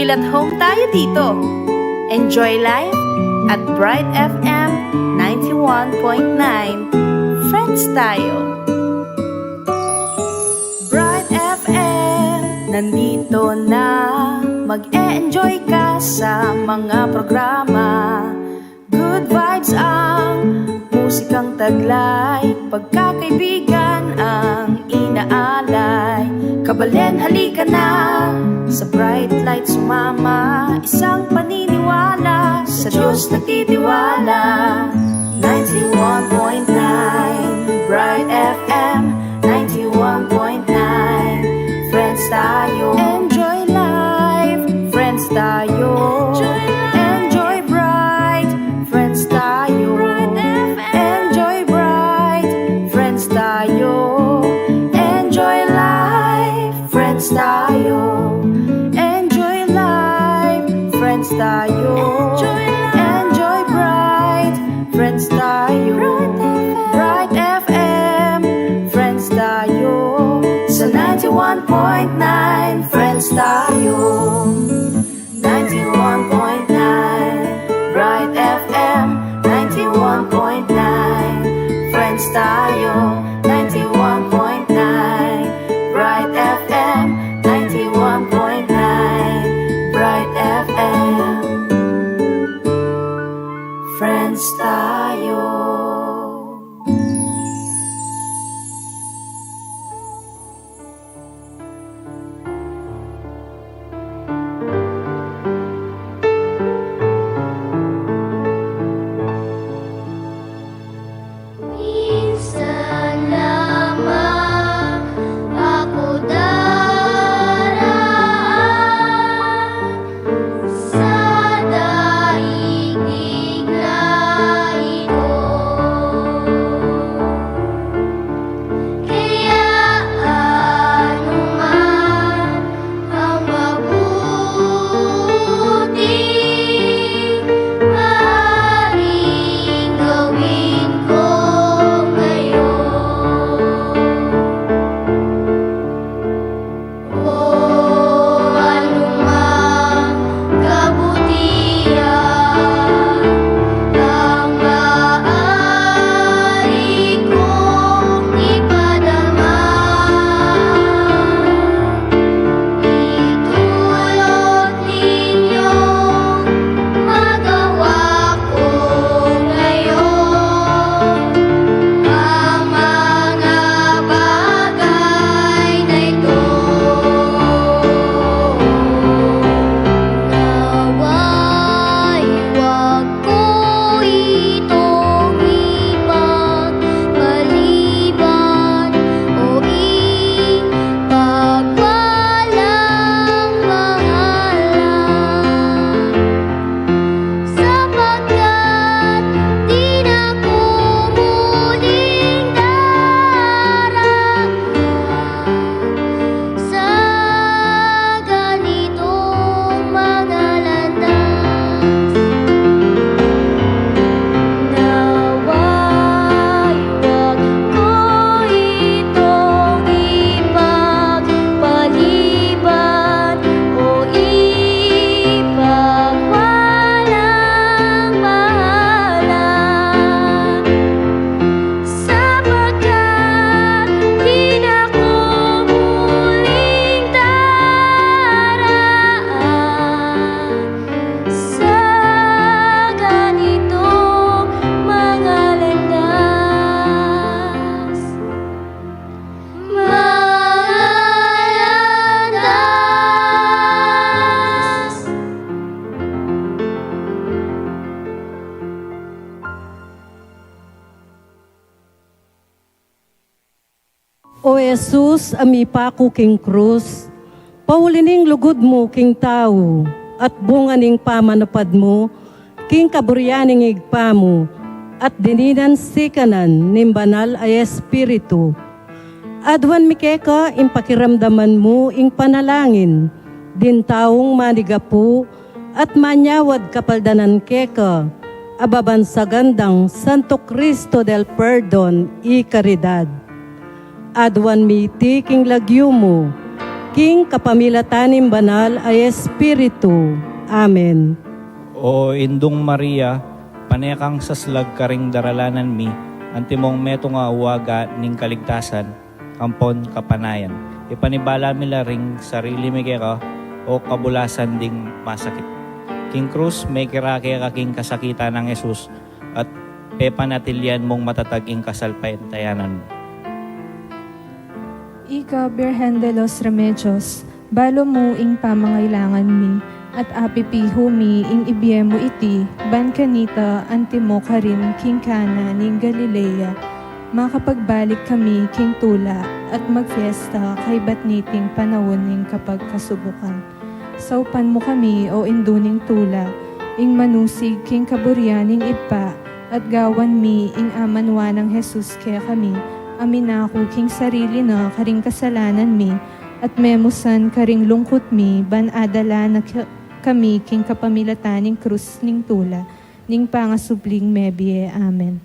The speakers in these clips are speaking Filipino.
Feel at home tayo dito. Enjoy life at Bright FM 91.9. Friends tayo. Bright FM, nandito na. Mag-e-enjoy ka sa mga programa. Good vibes ang musikang taglay. Pagkakaibigan ang inaalay. Kabalen, halika na. Sa bright light sumama. Isang paniniwala. Sa Diyos nagtitiwala. 91.9 Bright FM 91.9. Friends tayo. Enjoy life. Friends tayo. Enjoy bright. Friends tayo. Enjoy bright. Friends tayo. Enjoy life. Friends tayo. Enjoy life. Friends tayo. Enjoy bright. Friends tayo. Bright FM. Friends tayo. Sa 91.9. Friends tayo. 91.9 Bright FM 91.9 Friends tayo. 91.9 Bright FM 91.9 Bright FM Friends tayo. Minsan lamang ako daraan sa daigdig na ito. Kaya anuman ang mabuti maaaring gawin ko ngayon. O anumang kabutihan ang maaari kong ipadama, itulot ninyong magawa ko ngayon ang mga bagay na ito. Nawa'y huwag ko itong ipagpaliban o ipagwalang pangalan, sapagkat di na ko muling daraan sa ganitong mga landas. Nawa'y huwag ko itong ipagpaliban o ipagwalang pangalan, sapagkat di na ko muling daraan sa ganitong mga landas. Mga landas. O Jesus, amipako king krus, paulining lugod mo king tao, at bunga ning pamanapad mo, king kaburyaning igpa mo, at dininan sikanan ning banal ay espiritu. Adwan mikeka impakiramdaman mo ing panalangin, din taong manigapu, at manyawad kapaldanan keka, ababan sa gandang Santo Cristo del Perdon y Caridad. Adwan miti king lagyo mo, king kapamilataning banal ay Espiritu. Amen. O Indong Maria, panekang saslag karing daralanan mi, antimong meto nga uwaga ning kaligtasan, ampon kapanayan. Ipanibala mi ring sarili mi ka o kabulasan ding masakit. King Cruz, may kirake kaking kasakitan ng Jesus at pepanatilyan mong matataging kasalpayantayanan mo. Ika, Birhen de los Remedios, balo mo ing pamangailangan mi, at apipiho mi ing ibiyemo iti, ban kanita antimo karin king kana ning Galilea, makapagbalik kami king tula, at magfiesta kay batniting panahon ning kapag kasubukan. Saupan mo kami o induning tula, ing manusig king kaburyaning ipa, at gawan mi ing amanwa ng Jesus kaya kami, amin ako king sarili na karing kasalanan mi, at memusan karing lungkot mi, ban adala na kami king kapamilataning krus ning tula, ning pangasubling mebie. Amen.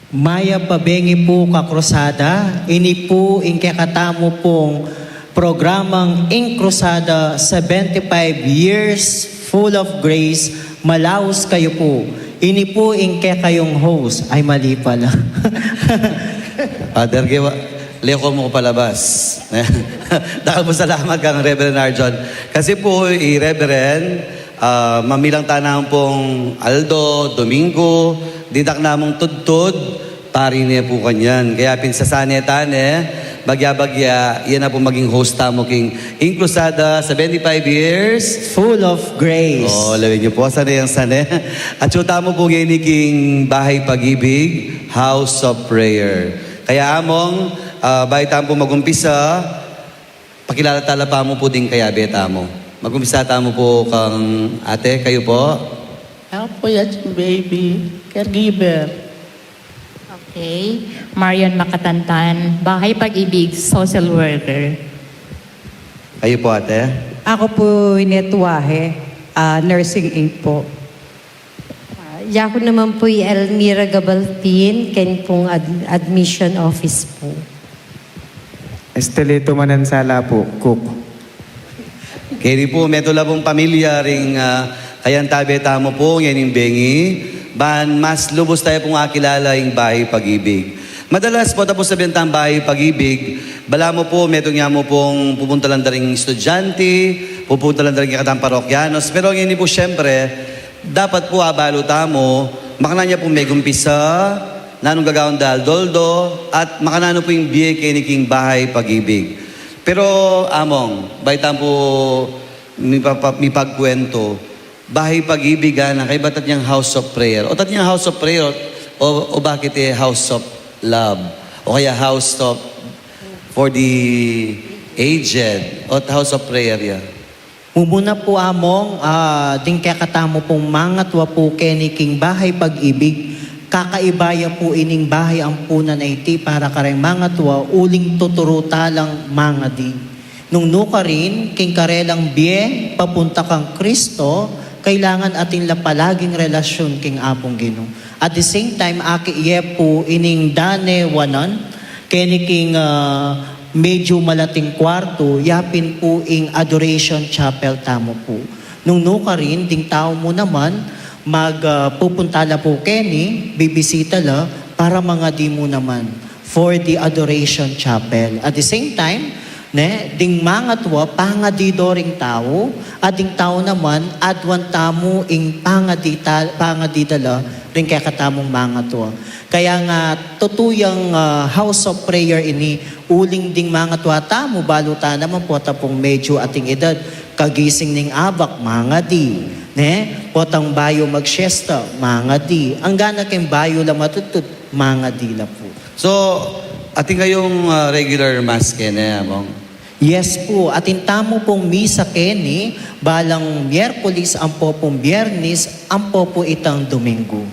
Maya pabengi po kakrusada, ini po ing kakatamo pong programang Ing Krusada 75 years full of grace, malaos kayo po. Ini po ing kayong host, ay mali pala. Father, Leo ko mo palabas. Dahil mo salamat kang Reverend Arjon. Kasi po, Reverend, mamilang tanang pong Aldo, Domingo, didak namong tudtod, pari niya po kanyan. Kaya pinsasane-tane, bagya-bagya, yan na po maging host tamo king Inclusada, 75 years. Full of grace. Oh, lawin niyo po, sana yung sana. At yung tamo po ngayon king Bahay Pag-ibig, House of Prayer. Kaya among, bahay tamo mag-umpisa, pakilala tala pa mo po din kaya beta mo. Mag-umpisa tamo po kang ate, kayo po. Ako po yan, baby. Caregiver. Okay. Marian Makatantan, Bahay Pag-ibig, Social Worker. Kayo po ate. Ako po Netwahe, nursing aid po. Ako naman po Elmira Gabaltin, ken pong admission office po. Estelito Manansala po, cook. Kaya po, metula pong pamilya ring kayang tabi tamo po, yan yung bengi. Ban, mas lubos tayo pong akilala yung Bahay Pag-ibig. Madalas po tapos sabihin tayong Bahay Pag-ibig, bala mo po, metong nga mo pong pupunta lang daring estudyante, pupunta lang daring katang parokyanos. Pero ngayon po syempre, dapat po abalo tamo, makana niya po may gumpisa, nanong gagawin dahil doldo, at makanano po yung biye kay king Bahay Pag-ibig. Pero among, baitan po may pagkwento, Bahay Pag-ibig na kay batat niyang House of Prayer. O tat niyang House of Prayer, o bakit House of Love? O kaya House of for the aged, o House of Prayer yan. Mumuna po among, ding kakatamo pong mangatwa po keni king Bahay Pag-ibig, kakaibaya po ining bahay ang punan na iti para kareng mangatwa, uling tuturuta lang mga di. Nung nuka rin, king karelang biye, papunta kang Kristo, kailangan atin la palaging relasyon king apong Ginoo. At the same time, aki iye po ining dane wanan, keni king medyo malating kwarto, yapin po ing adoration chapel tamo po. Nung nuka rin, ding tao mo naman, pupunta la po keni, bibisita la, para mga di mo naman, for the adoration chapel. At the same time, ding mga tuwa, pangadidoring tao, at ding tao naman, adwan tamo ing pangadidala, rin kaya katamong mga tuwa. Kaya nga, tutuyang house of prayer ini, uling ding mga tuwa tamo, baluta naman po tapong medyo ating edad, kagising ning abak, mga di. Potang bayo magsyesta, mga di. Ang gana kayong bayo lang matutut, mga di la po. So, ating kayong regular mass kene, among? Yes po, atin tamo pong misa keni, balang Miyerkules, ampo pong Biyernes, ampo po itang Domingo.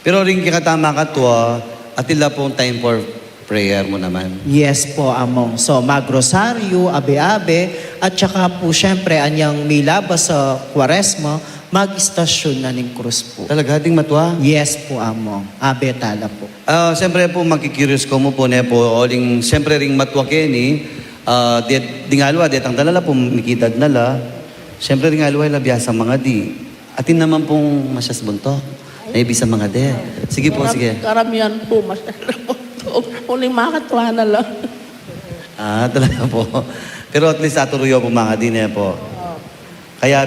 Pero rin kikatama katwa, atila pong time for prayer mo naman. Yes po, among. So, magrosaryo, abe-abe, at saka po syempre, anyang milabas sa Kwaresma, mag-istasyon na ng krus po. Talaga, ating matwa? Yes po, among. Abe tala po. Siyempre po, magkikurious ko mo po, ne po, oling, siyempre ring matwa keni, Dingalwa, detang dalala po, mikitad nala. Siyempre, dingalwa, labiyasa mga di. Atin naman pong masyas buntok. Maybe sa mga de. Sige po, sige. Karamihan po, masyado po. Uling makatuwa na lang. Talaga po. Pero at least aturuyo po mga din po. Kaya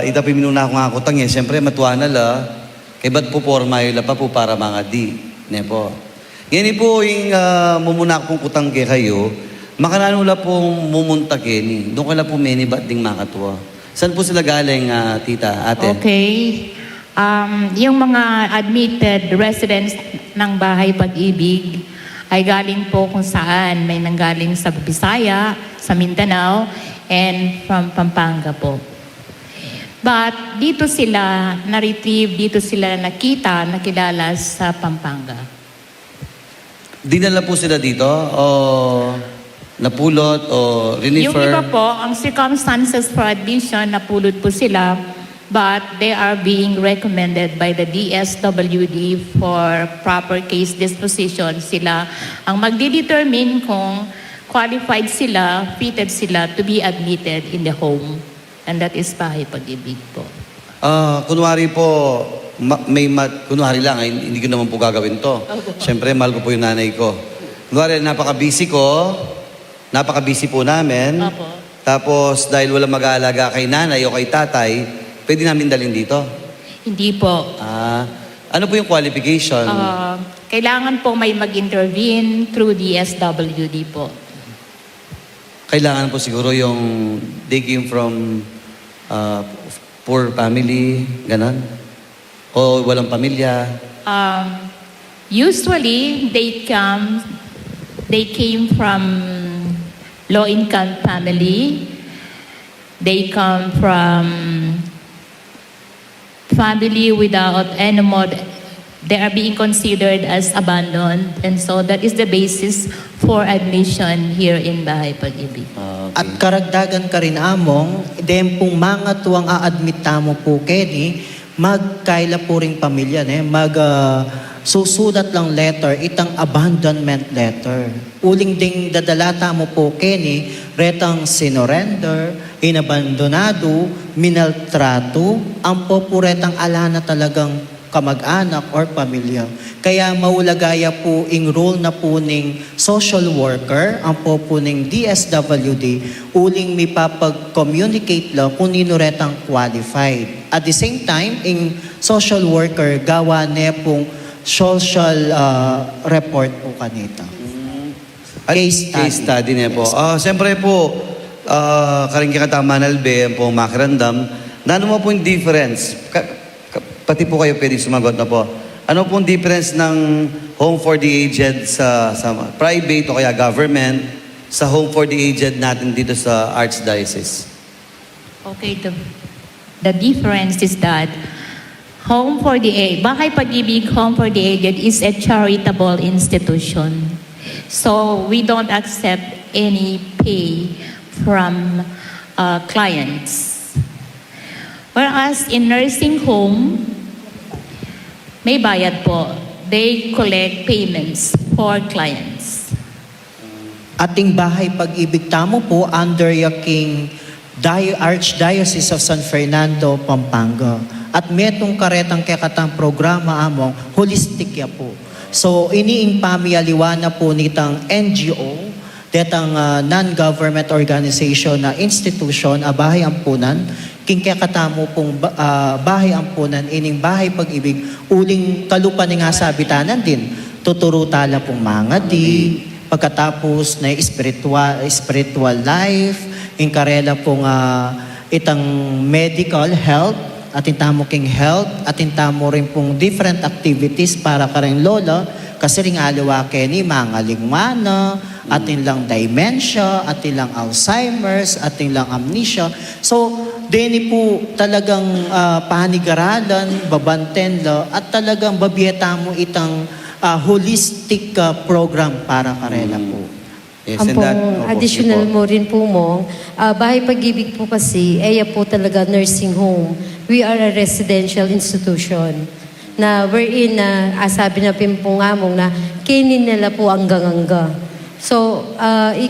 ita pinuna ko nga kutang siyempre matuwa na la. Kaya ba't po forma yun pa po para mga di. Ne po. Yan po yung mumuna pong kutang kayo. Makananula pong mumunta kini. Doon ka lang po meni ba't ding makatuwa. Saan po sila galing, tita, ate? Okay. Yung mga admitted residents ng Bahay Pag-ibig ay galing po kung saan. May nanggaling sa Bisaya, sa Mindanao, and from Pampanga po. But dito sila na-retrieve, dito sila nakilala sa Pampanga. Dinala po sila dito? O napulot? O refer? Yung iba po, ang circumstances for admission, napulot po sila, but they are being recommended by the DSWD for proper case disposition. Sila ang magdidetermine kung qualified sila, fitted sila to be admitted in the home. And that is Bahay Pag-ibig po. Kunwari po, kunwari lang, hindi ko naman po gagawin to. Siyempre, mahal ko po yung nanay ko. Kunwari, napaka-busy po namin. Opo. Tapos, dahil walang mag-aalaga kay nanay o kay tatay, pwede namin dalhin dito. Hindi po. Ano po yung qualification? Kailangan po may mag-intervene through DSWD po. Kailangan po siguro yung they came from poor family, ganon? O walang pamilya? Usually, they came from low-income family. They come from family without any more. They are being considered as abandoned, and so that is the basis for admission here in Bahay Pag-ibig. At karagdagan ka rin among, dem pong mga tuwang a-admit tamo po keni, magkaila po ring pamilya, susulat lang letter, itang abandonment letter. Uling ding dadalata mo po keni, retang sinorender, inabandonado, minaltrato, ang po retang alana talagang kamag-anak or pamilya. Kaya maulagaya po ing role na po ning social worker, ang po ning DSWD, uling may papag-communicate lang kung nino retang qualified. At the same time, ing social worker, gawa ne pong social report po kanita. Case study niya po. Siyempre po, karing katama nalbe, po makirandam, ano mo po yung difference? Pati po kayo pwede sumagot na po. Ano pong difference ng home for the aged sa private o kaya government sa home for the aged natin dito sa Archdiocese? Okay, the difference is that Bahay Pag-ibig Home for the Aged is a charitable institution. So we don't accept any pay from clients. Whereas in nursing home, may bayad po. They collect payments for clients. Ating Bahay Pag-ibig tamo po under yaking Archdiocese of San Fernando, Pampanga. At metong karetang kakatang programa among holistic ya po. So iniing pamiyaliwana po nitang NGO, detang non-government organization na institution, Bahay Ampunan, king kakatamo pong Bahay Ampunan, ining Bahay Pag-ibig, uling kalupan nga sabitanan din. Tuturo tala pong mga di, pagkatapos na spiritual life, in karela pong itang medical health, atin tamo king health, atin tamo rin pong different activities para kareng lola, kasi ring alawake ni mga lingmana, atin lang dementia, atin lang Alzheimer's, atin lang amnesia. So, dini po talagang panigaralan, babanten la, at talagang babieta mo itang holistic program para karela po. Yes, Ang pong additional mo rin po mo, Bahay Pag-ibig po kasi, po talaga nursing home. We are a residential institution na wherein, sabi na pimpong among na kinin nila po ang ganganga. So,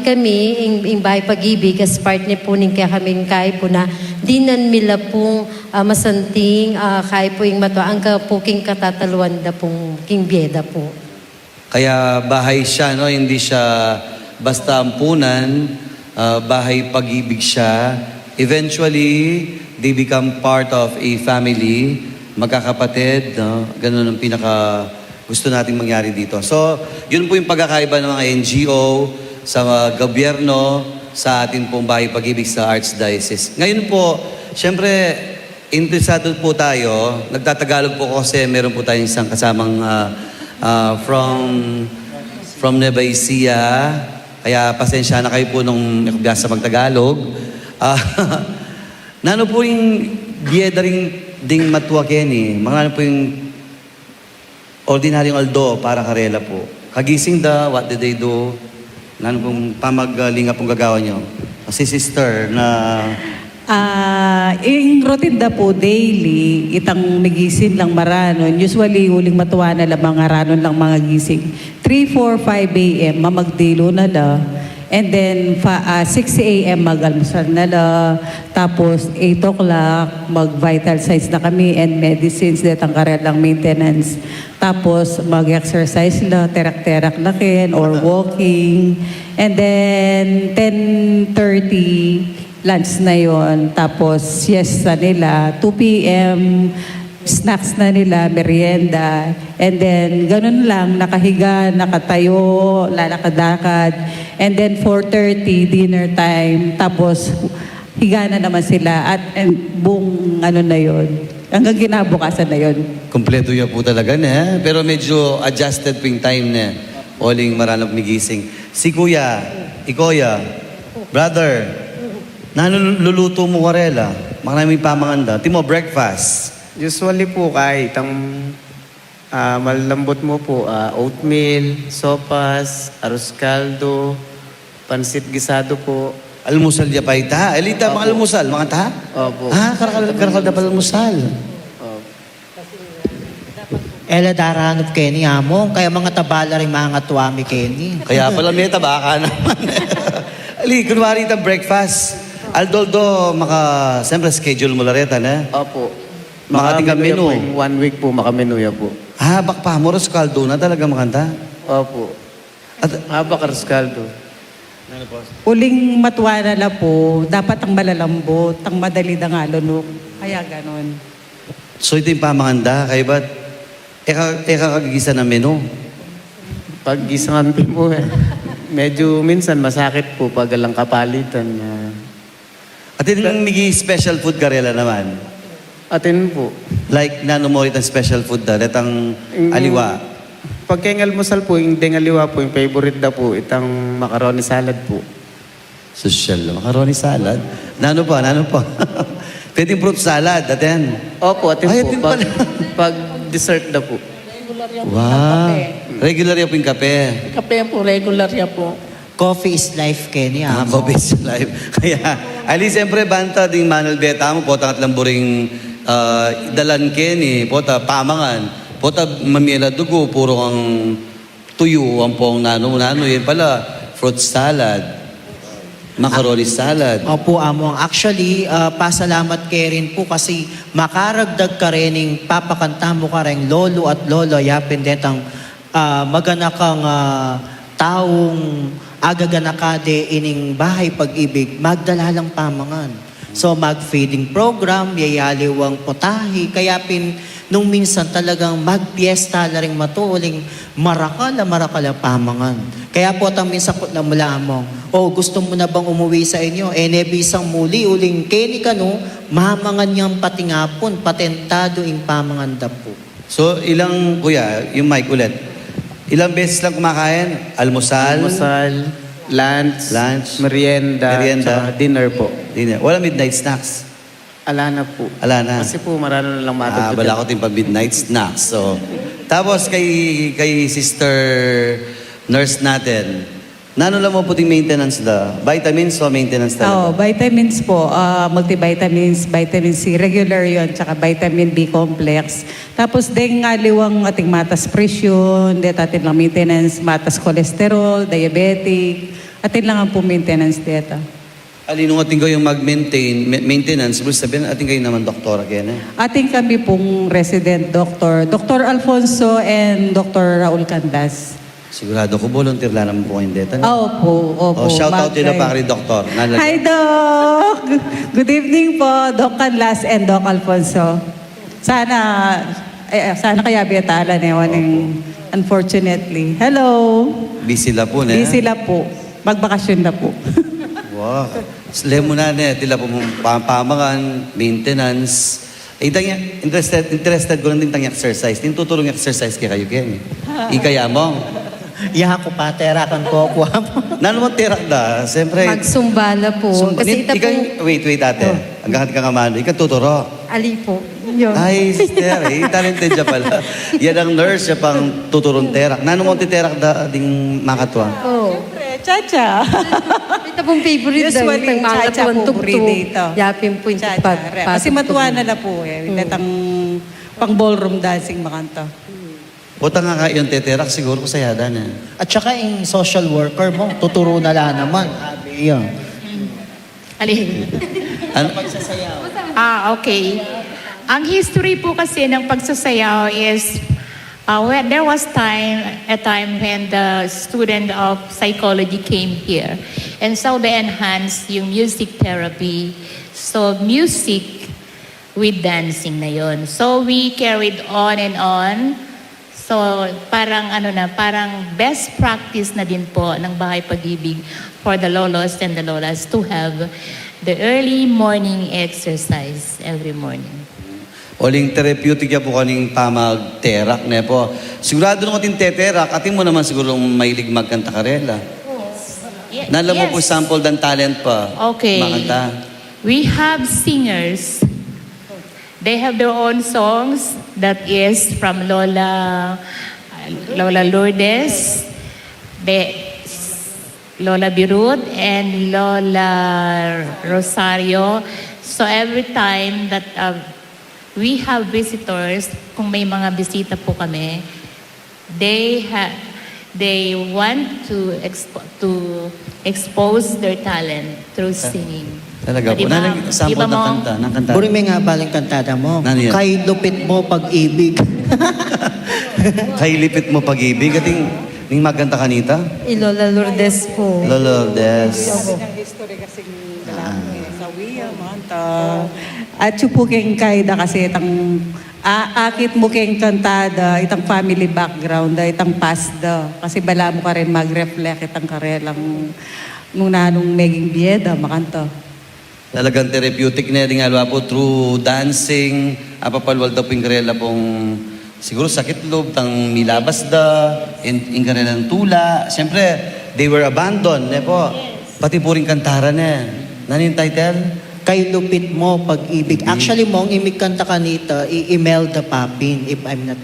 kami, ing bahay pag-ibig, as partner po ning kaya kaming kay po na dinan mila pong masanting, kay po ing mato, ang po king katataluan da pong king bieda po. Kaya bahay siya, no? Hindi siya basta ampunan, bahay pag-ibig siya. Eventually, they become part of a family, magkakapatid, no? Ganun ang pinaka gusto nating mangyari dito. So, yun po yung pagkakaiba ng mga NGO, sa gobyerno, sa atin pong bahay pag-ibig sa Archdiocese. Ngayon po, syempre, interesado po tayo. Nagtatagalog po kasi meron po tayong isang kasamang from Nueva Ecija. Kaya pasensya na kayo po nung nakabiyasa magtagalog. Nano po yung bieda ring ding matwa Kenny? Mga ano po yung ordinaryong aldo para karela po. Kagising da, what did they do? Nano pong pamagalinga pong gagawa nyo? Si sister na... Yung routine da po daily, itang nagising lang maranon. Usually, huling matuwa na lang mga ranon lang mga gising. 3, 4, 5 a.m. mamagdilo na la. And then, 6 a.m. mag-almusal na la. Tapos, 8 o'clock, mag-vital signs na kami and medicines, detang karelang maintenance. Tapos, mag-exercise la, terak-terak na kin, or walking. And then, 10:30, lunch na yon. Tapos, siesta nila. 2 p.m., snacks na nila, merienda. And then, ganun lang, nakahiga, nakatayo, lalakad-lakad. And then, 4:30, dinner time. Tapos, higa na naman sila. And buong ano na yon. Hanggang kinabukasan na yon. Kompleto yan po talaga na. Pero medyo adjusted po yung time na. Oling maranap migising. Si Kuya, Ikoya, brother, nanululuto mo karela. Maraming pamanganda. Timo, breakfast. Usually po kahit ang malambot mo po, oatmeal, sopas, arroz caldo, pansit gisado po. Almusal niya pa ita. Elita, mga almusal, mga ta? Opo. Karakal na pala almusal. Ela daranop Kenny among, kaya mga tabala rin mga tuwami Kenny. Kaya pala may tabaka naman. Ali, kunwari itang breakfast. Aldoldo, siyempre schedule mo lareta na. Opo. Makating menu. 1 week po, makamenuya po. Bakpa, moros kaldo na talaga makanta. Opo. At, Habak arroz caldo. Huling matuwa na lang po, dapat ang malalambot, ang madali na nga lunok. Kaya ganon. so ito yung pamanganda. Kaya ba't kagigisa ng menu? Pag gisangan po, medyo minsan masakit po pag alang kapalitan. At yung migi special food karela naman. Atin po. Like, nano mo itang special food da, itang aliwa. Pag kayong almusal po, yung dengaliwa po, yung favorite na po, itang macaroni salad po. Social. Macaroni salad. Nano pa? Pwede fruit salad, atin. Opo, atin Ay, po. atin Pag, pala. pag dessert na po. Wow. Regular yan po yung kape. Kape po, regular yan po. Coffee is life Kenny among. Coffee is life. Kaya, ali siyempre banta ding Manuel Beta mo, po tangat lang buring dalan Kenny, po ta pamangan, po ta mamila dugo, puro ang tuyo, ang pong nano, yun pala, fruit salad, macaroni salad. Opo, among. Actually, pasalamat kayo rin po kasi makaragdag ka rin ng papakanta mo ka rin lolo at lolo, yapin detang maganakang taong agaganakade ining bahay pag-ibig, magdalalang pamangan. So mag-feeding program, yayaliwang potahi, kaya nung minsan talagang magpiesta na rin matuuling marakala pamangan. Kaya po tang minsan na mula mo, gusto mo na bang umuwi sa inyo? Nebisang muli, uling Kenny kano, mamangan niyang patingapon, patentado ing pamangan da po. So, ilang, kuya, yung mic ulit. Ilang beses lang kumakain? Almusal? Lunch, merienda, tsaka dinner po. Dinner. Wala midnight snacks? Ala na po. Ala na. Kasi po marano na lang matutulog. Bala ko din pag midnight snacks. So, tapos kay sister nurse natin, Nano lang mo puting maintenance da? Vitamins o maintenance Oh, talaga? vitamins po, multivitamins, vitamin C, regular yon, tsaka vitamin B complex. Tapos ding liwang ating matas presyon, atin lang maintenance, matas cholesterol, diabetic, atin lang ang po maintenance dito. Alino ating kayo mag-maintain, maintenance, ibig sabihin ating kayo naman doktora kaya na. Ating kami pong resident doctor, Dr. Alfonso and Dr. Raul Candas. Sigurado ko volunteer lang naman po kayong deta. Opo, opo. Oh, shout out nila Bagay. pa kay doktor. Hi, Doc! Good evening po, Doc Canlas and Doc Alfonso. Sana kaya biyatalan unfortunately. Hello! Busy la po, ne? Busy sila po. Magbakasyon na po. Wow. Slemo na ne, tila po mong pamangan, maintenance. Interested ko lang din tang exercise. Din tutulong exercise kaya kayo kaya. Ikaya mo. Iha ko pa, terakan ko ako. Nano mo tirak da? Siyempre. Magsumbala po. Kasi ita po, Wait, ate. Hanggang ka kamano. Ikaw tuturo. ali po. Yun. Ay, sister, talented siya pala. Yan ang nurse, siya pang tuturong terak. Nano mo titerak da ding makatwa? Oh. Chacha. Ito pong favorite daw. Usually, Itang mga chacha po, tuwang breed ito. Yapin po yung Chacha. Kasi matuwa na po eh. Itang pang ballroom dancing makanta. Buta nga kayo yung teterak, siguro ko sayada na. At saka yung social worker mo, tuturo na lang naman. Sabi yun. Alin? Ano? Okay. Ang history po kasi ng pagsasayaw is when there was a time when the student of psychology came here. And so they enhanced yung music therapy. So music with dancing na yon. So we carried on and on. So parang parang best practice na din po ng Bahay Pag-ibig for the lolos and the lolas to have the early morning exercise every morning. Oling therapeutic ya po kaning pamag-terak na po. Sigurado nung ating teterak, ating mo naman siguro mahilig magkanta karela. Nala mo po sample dan talent pa. Okay. Makanta. We have singers. They have their own songs that is from Lola Lourdes, Lola Birud, and Lola Rosario. So every time that we have visitors, kung may mga bisita po kami, they want to expose their talent through singing. Talaga po. Sample ng kanta. Buri may nga baling kantada mo. Ano yan? Kay lupit mo pag-ibig. Kay lipit mo pag-ibig. Ating ning magkanta kanita? Ilola Lourdes po. Lolordes. History kasi sa Wia, makanta. At yung po keng kaida kasi itang akit mo keng kantada, itang family background, itang past da. Kasi bala mo ka rin mag-reflect itang karelang nung nanong meging biyeda, makanta. Talagang therapeutic na rin nga po through dancing, apapalwal daw po yung karela pong siguro sakit loob, tang milabas da, yung karela ng tula. Siyempre, they were abandoned, ne po. Pati po rin kantara na. Nanin title? Kay lupit mo pag-ibig. Actually, mong imig kanta kanita, Imelda Papin, if I'm not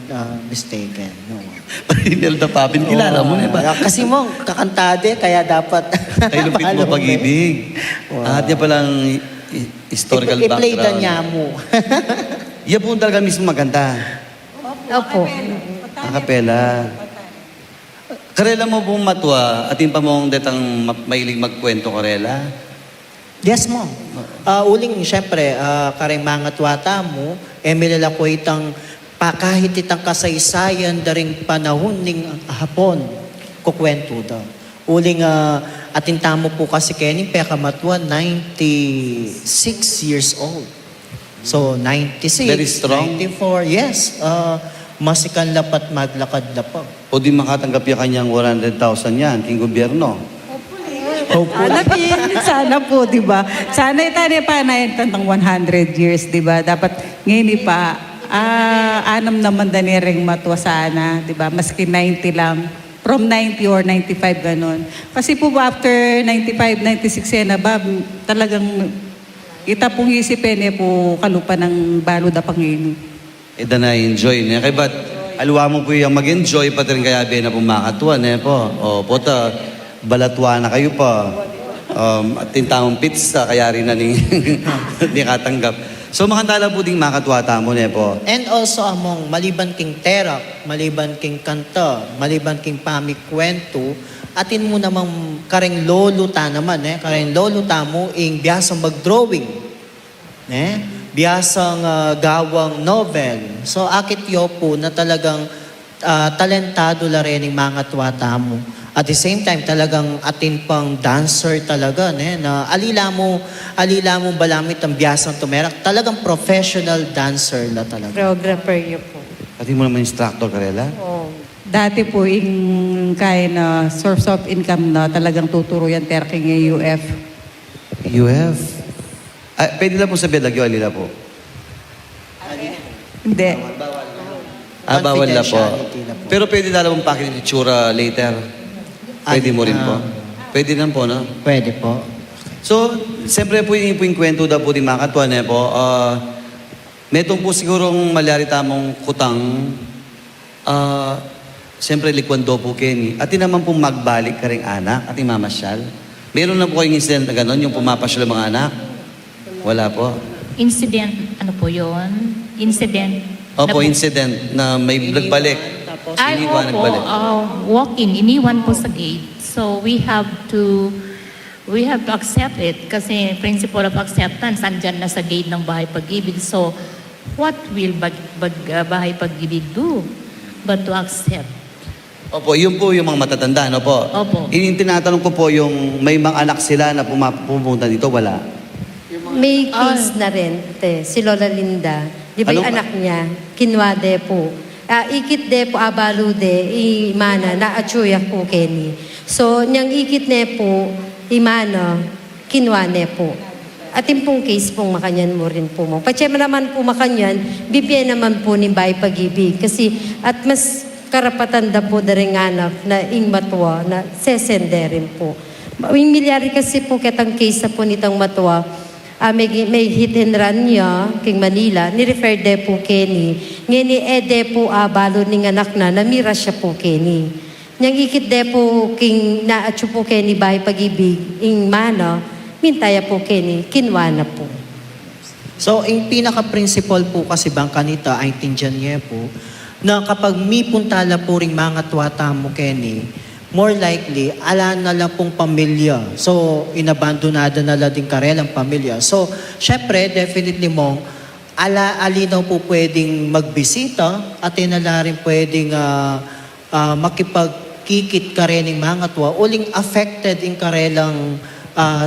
mistaken. No. Imelda Papin, kilala mo na ba? Kasi mong kakantade, kaya dapat Kay lupit mo pag-ibig. At yan palang historical background. I-play da niya mo. Yan po talaga mismo maganda. Opo. Akapela. Karela mo pong matwa, atin pa mong detang mailing magkwento karela. Yes mo. Uling, syempre, kareng mga tuwata mo, milala ko itang kahit itang kasaysayan daring panahon ning hapon, kukwento daw. Uling, atin tamo po kasi kening pekamatwa, 96 years old. So, 96, Very strong. 94, yes. Masikan lapat maglakad lapag. O di makatanggap yung kanyang 100,000 yan, king gobyerno. Sana po, di ba? Sana itani pa na itang 100 years, di ba? Dapat ngayon pa, anam naman daniring matwa sana, di ba? Maski 90 lang. From 90 or 95, ganun. Kasi po after 95, 96 yan na ba, talagang ita pong isipin po kalupa ng balo da Panginoon. Da na-enjoy niya. Kaya ba't aluwa mo po yung mag-enjoy pati rin kaya na pumakatuan po. O po ta, balatwa na kayo pa. At tintamong pizza, kaya rin na ni katanggap. So makantala po ding makatwata mo ne po. And also among maliban king terak, maliban king kanta, maliban king pamikwento, atin mo namang kareng loluta naman, kareng loluta mo ing biyasang mag-drawing. Biyasang gawang novel. So akit yo po na talagang talentado la rin yung mga twata mo. At the same time, talagang atin pang dancer talaga, na alila mo balamit ang biyasang tumerak. Talagang professional dancer na talaga. Choreographer niyo po. Pati mo naman instructor, Karela? Oh. Dati po, kaya na source of income na talagang tuturo yan, terking UF. UF? Pwede lang po sabihin, lagyo alila po. Hindi. Bawal na po. Confidentiality na po. Pero pwede na lang pong pakitsura later. Pwede mo rin po. Pwede lang po, no? Pwede po. So, siyempre po yung kwento daw po di makatwa na po. Metong po sigurong malyari tamong kutang. Siyempre likwan do po Kenny. At naman po magbalik ka rin anak at mamasyal. Meron na po kayong incident na gano'n, yung pumapasyal ng mga anak? Wala po. Incident, ano po yun? Incident. Opo, incident na may nagbalik. Ay, Iniwan, opo, nagbalik. walk-in, iniwan po sa gate. So we have to accept it kasi principle of acceptance andyan na sa gate ng Bahay Pag-ibig. So what will Bahay Pag-ibig do but to accept? Opo, yun po yung mga matatanda, no po? Opo. Yung tinatanong ko po yung may mga anak sila na pumunta dito, wala. May case na rin, si Lola Linda. Di ba yung Ano? anak niya, kinwade po. Ikit de po abalude, imana, na achuya po Kenny. So, niyang ikit ne po, imana, kinwane po. At yung pong case pong makanyan mo rin po mo. Patsya naman po makanyan, bibigyan naman po ni Bahay Pag-ibig. Kasi, at mas karapatan da po daring anak na ing matwa, na sesende rin po. Yung milyari kasi po kitang case na po nitang matwa, may hit and run niya king Manila, ni-refer de po Kenny. Ngini ede po balo ning anak na, namira siya po Kenny. Niyang ikit de po king naatyo po Kenny Bahay Pag-ibig, ing mana, mintaya po Kenny, kinwana po. So, yung pinaka-principal po kasi bang kanita ay tindihan niya po, na kapag may puntala po ring mga tuwata mo, Kenny, more likely, ala na lang pong pamilya. So, inabandonada na lang din karelang pamilya. So, syempre, definitely mong, alinaw po pwedeng magbisita at inala rin pwedeng makipagkikit ka rin ng mga tuwa, uling affected in karelang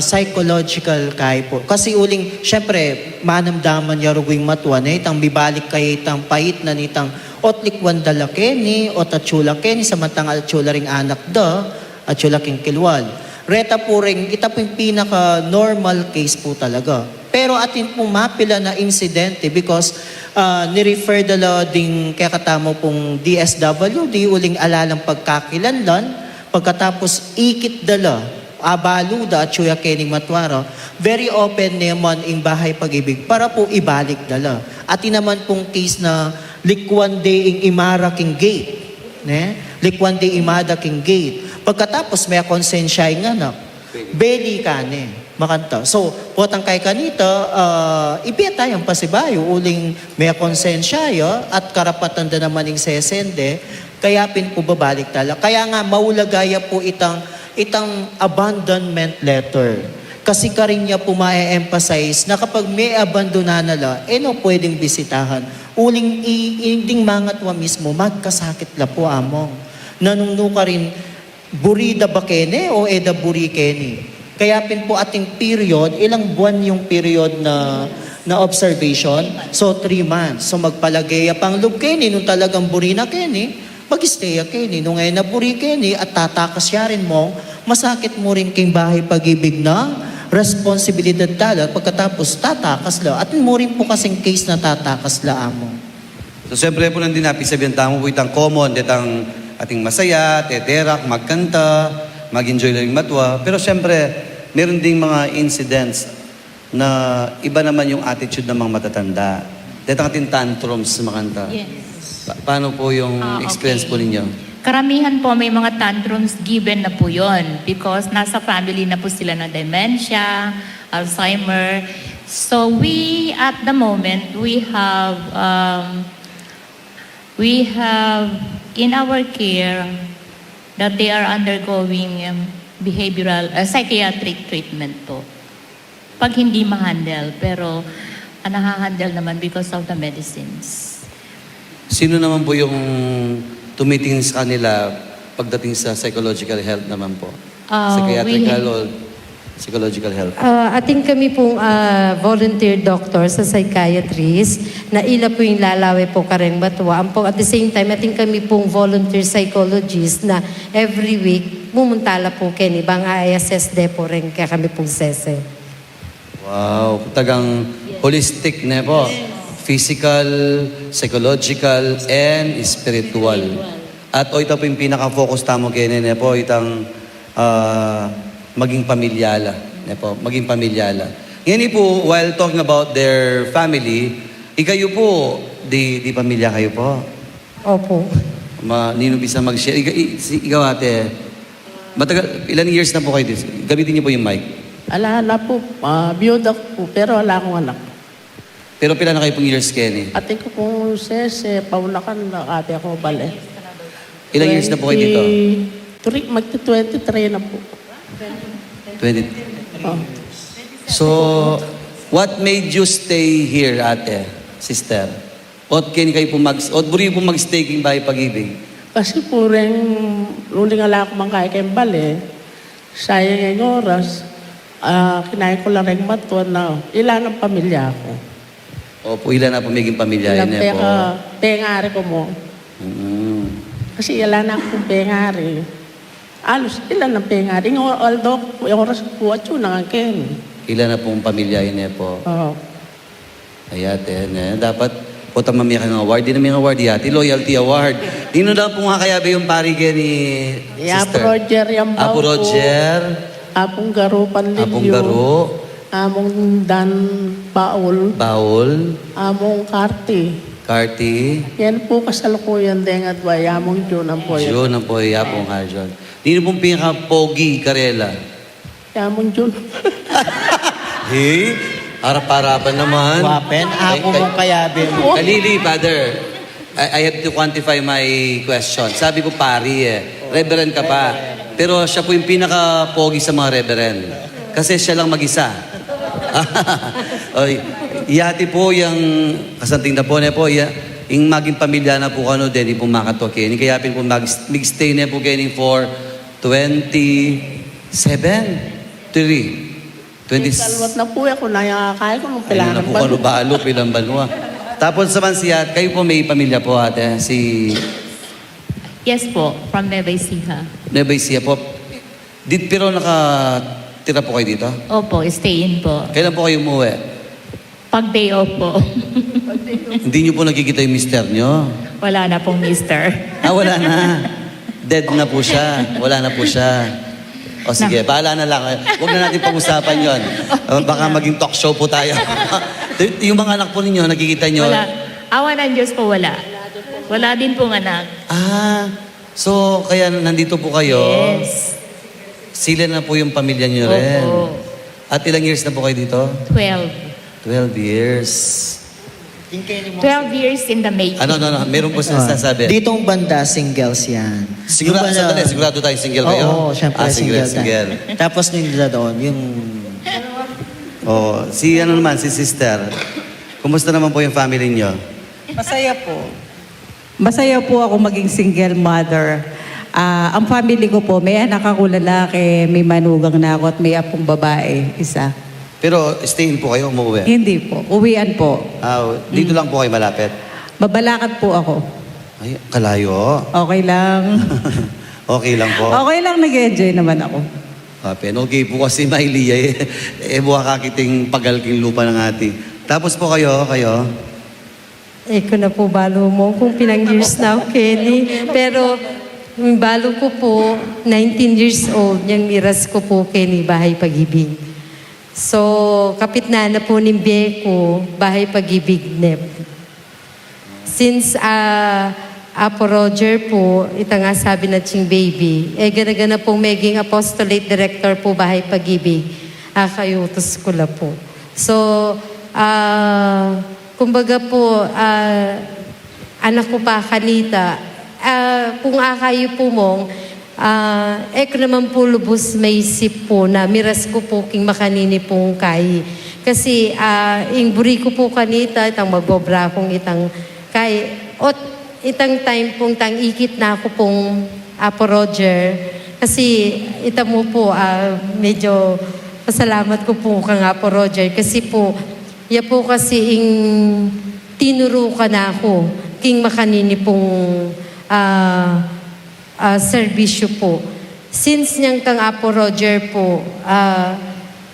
psychological kay po. Kasi uling, syempre, manamdaman niya rugwing matwa na itang bibalik kayo itang pait na nitang otlikwan dala keni, o tatsula keni, samantang atsula ring anak da, atsula king kilwal. Reta po ring, ita po yung pinaka-normal case po talaga. Pero atin pong mapila na insidente because ni-refer dala ding kaya katamo pong DSWD, uling alalang pagkakilanlan, pagkatapos ikit dala, abaluda at suya kening matwara, very open naman in Bahay Pag-ibig para po ibalik dala. At naman pong case na likwan de ing imara king gate. Likwan de imada king gate. Pagkatapos may konsensya nga na, beli ka makanta. So, potang kay kanita, ibita yung pasibayo, uling may konsensya at karapatan da naman yung sesende, kaya pin po babalik tala. Kaya nga, maulagaya po itang abandonment letter. Kasi ka rin niya po ma-emphasize na kapag may abandona nala, no pwedeng bisitahan. Uling inding mga tuwa mismo, magkasakit la po among. Nanungno ka rin, burida ba kene o eda buri kene? Kaya pin po ating period, ilang buwan yung period na observation? So 3 months. So magpalagay pang lub kene, nung talagang buri na kene, mag-stay kene. Nung ngayon na buri kene at tatakas siya rin mo, masakit mo rin king Bahay Pag-ibig na responsibilidad tala pagkatapos tatakas la. At mo rin po kasing case na tatakas la amo. So, siyempre po nandun napisabihan tamo po itang common, itang ating masaya, teterak, magkanta, mag-enjoy lang yung matwa. Pero siyempre, meron ding mga incidents na iba naman yung attitude ng mga matatanda. Itang ating tantrums sa makanta. Yes. Paano po yung experience Okay. po ninyo? Karamihan po may mga tantrums given na po yun because nasa family na po sila ng dementia, Alzheimer. So we, at the moment, we have in our care that they are undergoing behavioral, psychiatric treatment po. Pag hindi ma-handle, pero nahahandle naman because of the medicines. Sino naman po yung tumitingin sa kanila pagdating sa psychological health naman po? Psychiatrical or psychological health? Ating kami pong volunteer doctor sa psychiatrist na ila po yung lalawi po kareng batwa. At the same time, ating kami pong volunteer psychologist na every week mumuntala po kini bang i-assess de po rin kaya kami pong sese. Wow, tagang holistic na po. Physical, psychological, and spiritual. At ito po yung pinaka-focus tamo kene po, itang maging pamilyala. Po, maging pamilyala. Yan po, while talking about their family, ikayo po, di pamilya kayo po? Opo. Nino bisa mag-share? Ikaw ate, ilan years na po kayo dito? Gamitin niyo po yung mic. Ala na po, biyuda po, pero wala akong anak. Pero pila na kayo pong years, Kenny? Ate ko pong sese, paulakan na ate ako bale. Ilang years na po kayo dito? Magti-23 na po. 20. Oh. So, what made you stay here, ate, sister? Ot Kenny kayo po buri po mag-stay king bahay pag-ibig? Kasi po rin, luling ala ako man kaya kayong bale, sayang yung oras, kinain ko lang rin matuan na ilan ang pamilya ko. Opo, ilan na pamiging pamilya Ilang yun po? pengari ko mo. Kasi ilan na akong pengari. Alos, ilan ang pengari. Although, yung oras po at yun ang akin. Ilan na pong pamilya yun po? Oo. Ayate, dapat po tamamiya ng award. Di namin award yati, loyalty award. Dino daw po nga kaya ba yung pari ni sister? Apo Roger yung baw Apo Roger. Apong Garo Panlilyo. Apong Garo. Among Dan Baul. Baul. Among Carti. Carti. Yan po kasalukuyan din at way. Among June ang po yan. June ang po yapong Harjon. Dino pong pinaka-pogi, Karela? Among June. Hey, harap-harapan naman. Wapen, apo mong kayabi mo. Kalili, Father. I have to quantify my question. Sabi ko pari Reverend ka pa. Pero siya po yung pinaka-pogi sa mga reverend. Kasi siya lang mag-isa. Oy, iyati po yung kasanting na po yung maging pamilya na po kano din po makatwa kini. Kaya po mag-stay na po kini for 27? 3? Salwat na po ako. Nakakaya ko nung pilangan. Ayun na po kano balo, pilang banwa. Tapos sa Mansiat, kayo po may pamilya po ate. Yes po, from Nueva Ecija. Nueva Ecija po. Pero nakatira po kayo dito? Opo, stay in po. Kailan po kayo umuwi? Pag day off po. Hindi niyo po nakikita yung mister niyo? Wala na pong mister. Wala na. Dead na po siya. Wala na po siya. O sige, bahala na lang. Huwag na natin pag-usapan yon. Baka maging talk show po tayo. Yung mga anak po ninyo, nakikita niyo? Wala. Awa ng Diyos po wala. Wala din pong anak. So kaya nandito po kayo? Yes. Sila na po yung pamilya niyo rin? Opo. At ilang years na po kayo dito? 12. 12 years. 12 years in the making. Ano, meron po sinasabi. Ditong banda, singles yan. Sigurado, sigurado tayo single kayo? Oo, syempre single. Tapos nung nila doon, yung... Si sister. Kumusta naman po yung family niyo? Masaya po. Masaya po ako maging single mother. Ang family ko po, may anak ako lalaki, may manugang na ako at may apong babae, isa. Pero stay po kayo, umuwi? Hindi po, uwian po. Dito lang po kayo malapit? Babalakad po ako. Ay, kalayo. Okay lang. Okay lang po. Okay lang, nag-enjoy naman ako. Okay po kasi Mailiya buha kakiting pagalking lupa ng ati. Tapos po kayo. Ko na po balo mo kung pinang years na ako, Kenny. Pero yung balo ko po, 19 years old, yung miras ko po, Kenny, bahay pag-ibig. So, kapit na po ni Beko, bahay pag-ibig nep. Since Apo Roger po, ita nga sabi na ching baby, gana-gana pong maging apostolate director po Bahay Pag-ibig, kayutos ko la po. So, kumbaga po, anak ko pa kanita, kung akayo po mong, ko naman po lubos may isip po na miras ko po king makanini pong kay. Kasi, ing buri ko po kanita, itang magobra kong itang kay, itang time pong tang ikit na ako pong Apo Roger. Kasi ita mo po, medyo pasalamat ko po kang Apo Roger. Kasi po, ya po kasi ing tinuro ka na ako king makanini pong serbisyo po. Since niyang kang Apo Roger po,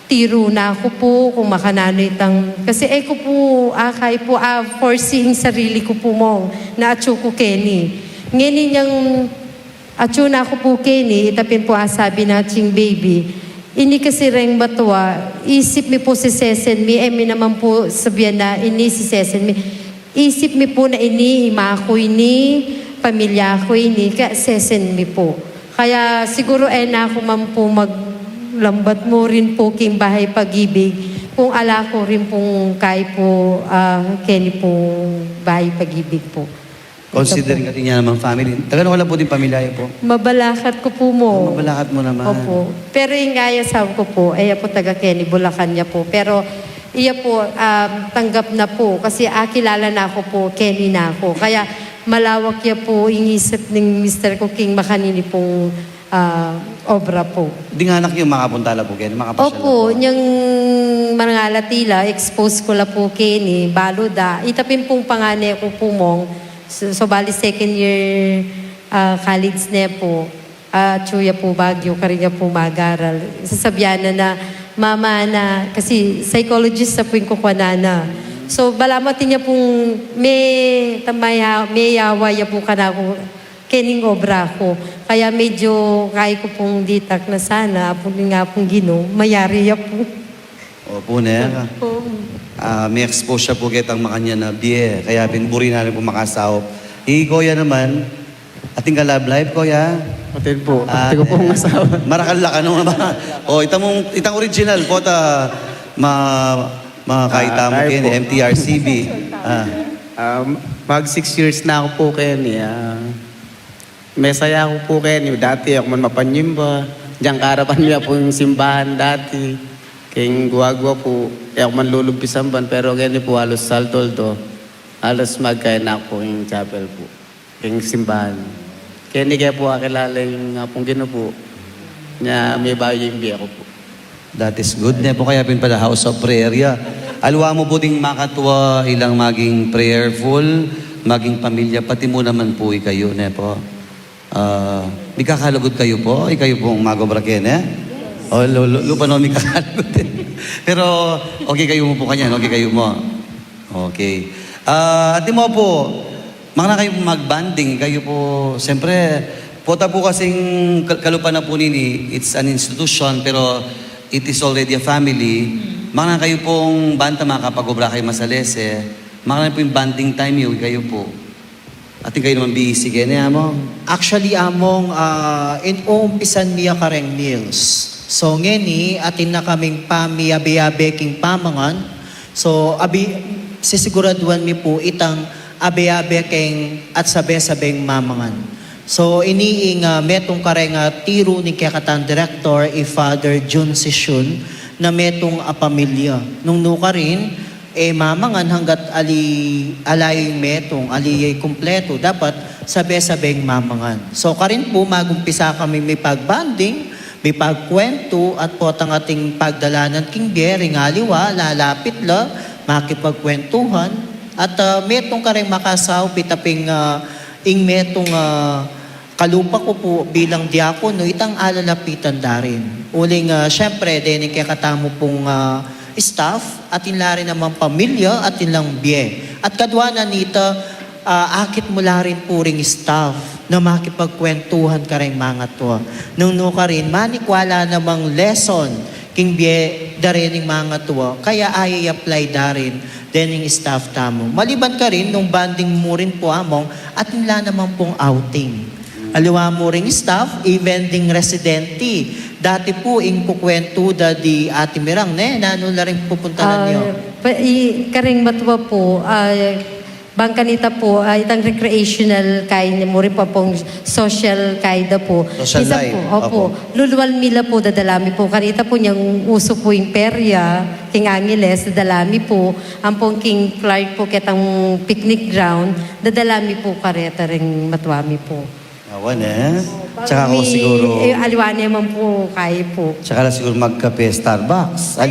tiro na ako po kung makanano itang... Kasi ko po, kay po, foreseeing sarili ko po mong na atso ko Kenny. Ngayon niyang atso na ako po Kenny, itapin po sabi na ching baby, ini kasi ring batwa, isip mi po si sesen mi, mi naman po sabihan na ini si sesen mi. Isip mi po na ini, ima ko ini, pamilya ko ini, ka sesen mi po. Kaya siguro na ako man po lambat mo rin po king Bahay Pag-ibig kung ala ko rin pong kay po Kenny pong Bahay Pag-ibig po. Considering natin niya naman family. Taga wala po din pamilya po. Mabalakat ko po mo. Mabalakat mo naman. Opo. Pero yung gaya sabi ko po, po taga Kenny, Bulacan niya po. Pero iya po, tanggap na po kasi kilala na ako po, Kenny na ako. Kaya malawak ya po yung isip ng Mr. Cooking makanini pong obra po. Di nga anak yung makapunta la po, Kenny? Makapasyal Opo, la po. niyang mangalatila, expose ko la po Kenny, baluda. Itapin pong pangane ko po mong, so bali second year college na po, Chuya po Baguio, karinya po magaral. Sasabihan na mama na, kasi psychologist na po yung kukwanana. So balamatin niya pong may yawa ya po ka na ako, kening obra ko. Kaya medyo kaya ko pong ditak na sana, po nga pong mayari ya po. Opo na. May expose siya po kitang makanya na biye. Kaya pinburi na rin po makasahop. Kuya naman, ating ka-love life, Kuya. Hotel po. Pati ko po ang asawa. Marakala ka naman ba? Itang original po, makaita mo kaya kin, po. MTRCB. Mag 6 years na ako po, Kenny. May saya ako po, Kenny. Dati ako man mapanyimba. Diyan karapan niya po yung simbahan dati. King guwagwa po. Ako man lulumpisan ban. Pero Kenny po, halos saltoldo. Halos magkaya na ako yung chapel po. King simbahan. Kenny kaya po kakilala yung pong gino po. Niya may bayo yung biya ko po. That is good. Ne po kaya pin pala House of Prayer ya. Alwa mo po ding makatwa ilang maging prayerful, maging pamilya, pati mo naman po kayo, ne po. May kakalugod kayo po? Kayo pong magobra ken, eh? O, lupa no, may kakalugod din. Pero, okay kayo mo po kanya, okay kayo mo. Okay. At mo po, mga kayo mag-banding, kayo po, siyempre, pota po kasing kalupa na po nini, it's an institution, pero it is already a family. Mga kayo pong banta makapag-obra kayo masalese, mga po yung banding time yun, kayo po. Ating kayo naman busy, kaya mo? Actually, among umpisan niya kareng meals. So, ngeni, atin na kaming pamiyabe-yabe king pamangan. So, sisiguraduan mi po itang abe-abe king at sabe-sabeng mamangan. So, iniing metong kareng tiro ni kakatan director, Father Jun Sishun, na metong pamilya. Nung nuka rin, mamangan hanggat alayong metong, aliyay kumpleto, dapat sabe-sabeng mamangan. So, karin po, magumpisa kami may pagbanding, may pagkwento, at po ang ating pagdalanan king biyering aliwa, lalapit la, makipagkwentuhan, at metong kareng makasaw, pitaping metong kalupa ko po bilang diakono, itang alalapitan darin. Uling, syempre, din kakatamo pong staff, at rin naman pamilya, at ilang biye. At kadwa na nita, akit mula rin po ring staff na makipagkwentuhan ka rin mga to. Nung ka rin, manikwala namang lesson king biye darin ng mga to. Kaya ay apply darin dening staff tamo. Maliban ka rin, nung banding mo rin po among, at nila naman pong outing. Aliwa mo ring staff, even ding residente. Dati po, ing kukwento da di Ate Mirang, nano na rin pupunta na niyo? Karing matwa po, Bangkanita po, itang recreational kain mo rin po pong social kaida po. Social Isa life, po, opo. opo. Luluwal mila po, dadalami po. Kanita po niyang uso po yung perya, King Angeles, dadalami po. Ang pong King Clark po, ketang picnic ground, dadalami po kareta ring matwami po. Awan Tsaka ako siguro... Aliwane man po, kaya po. Tsaka lang siguro magkape Starbucks.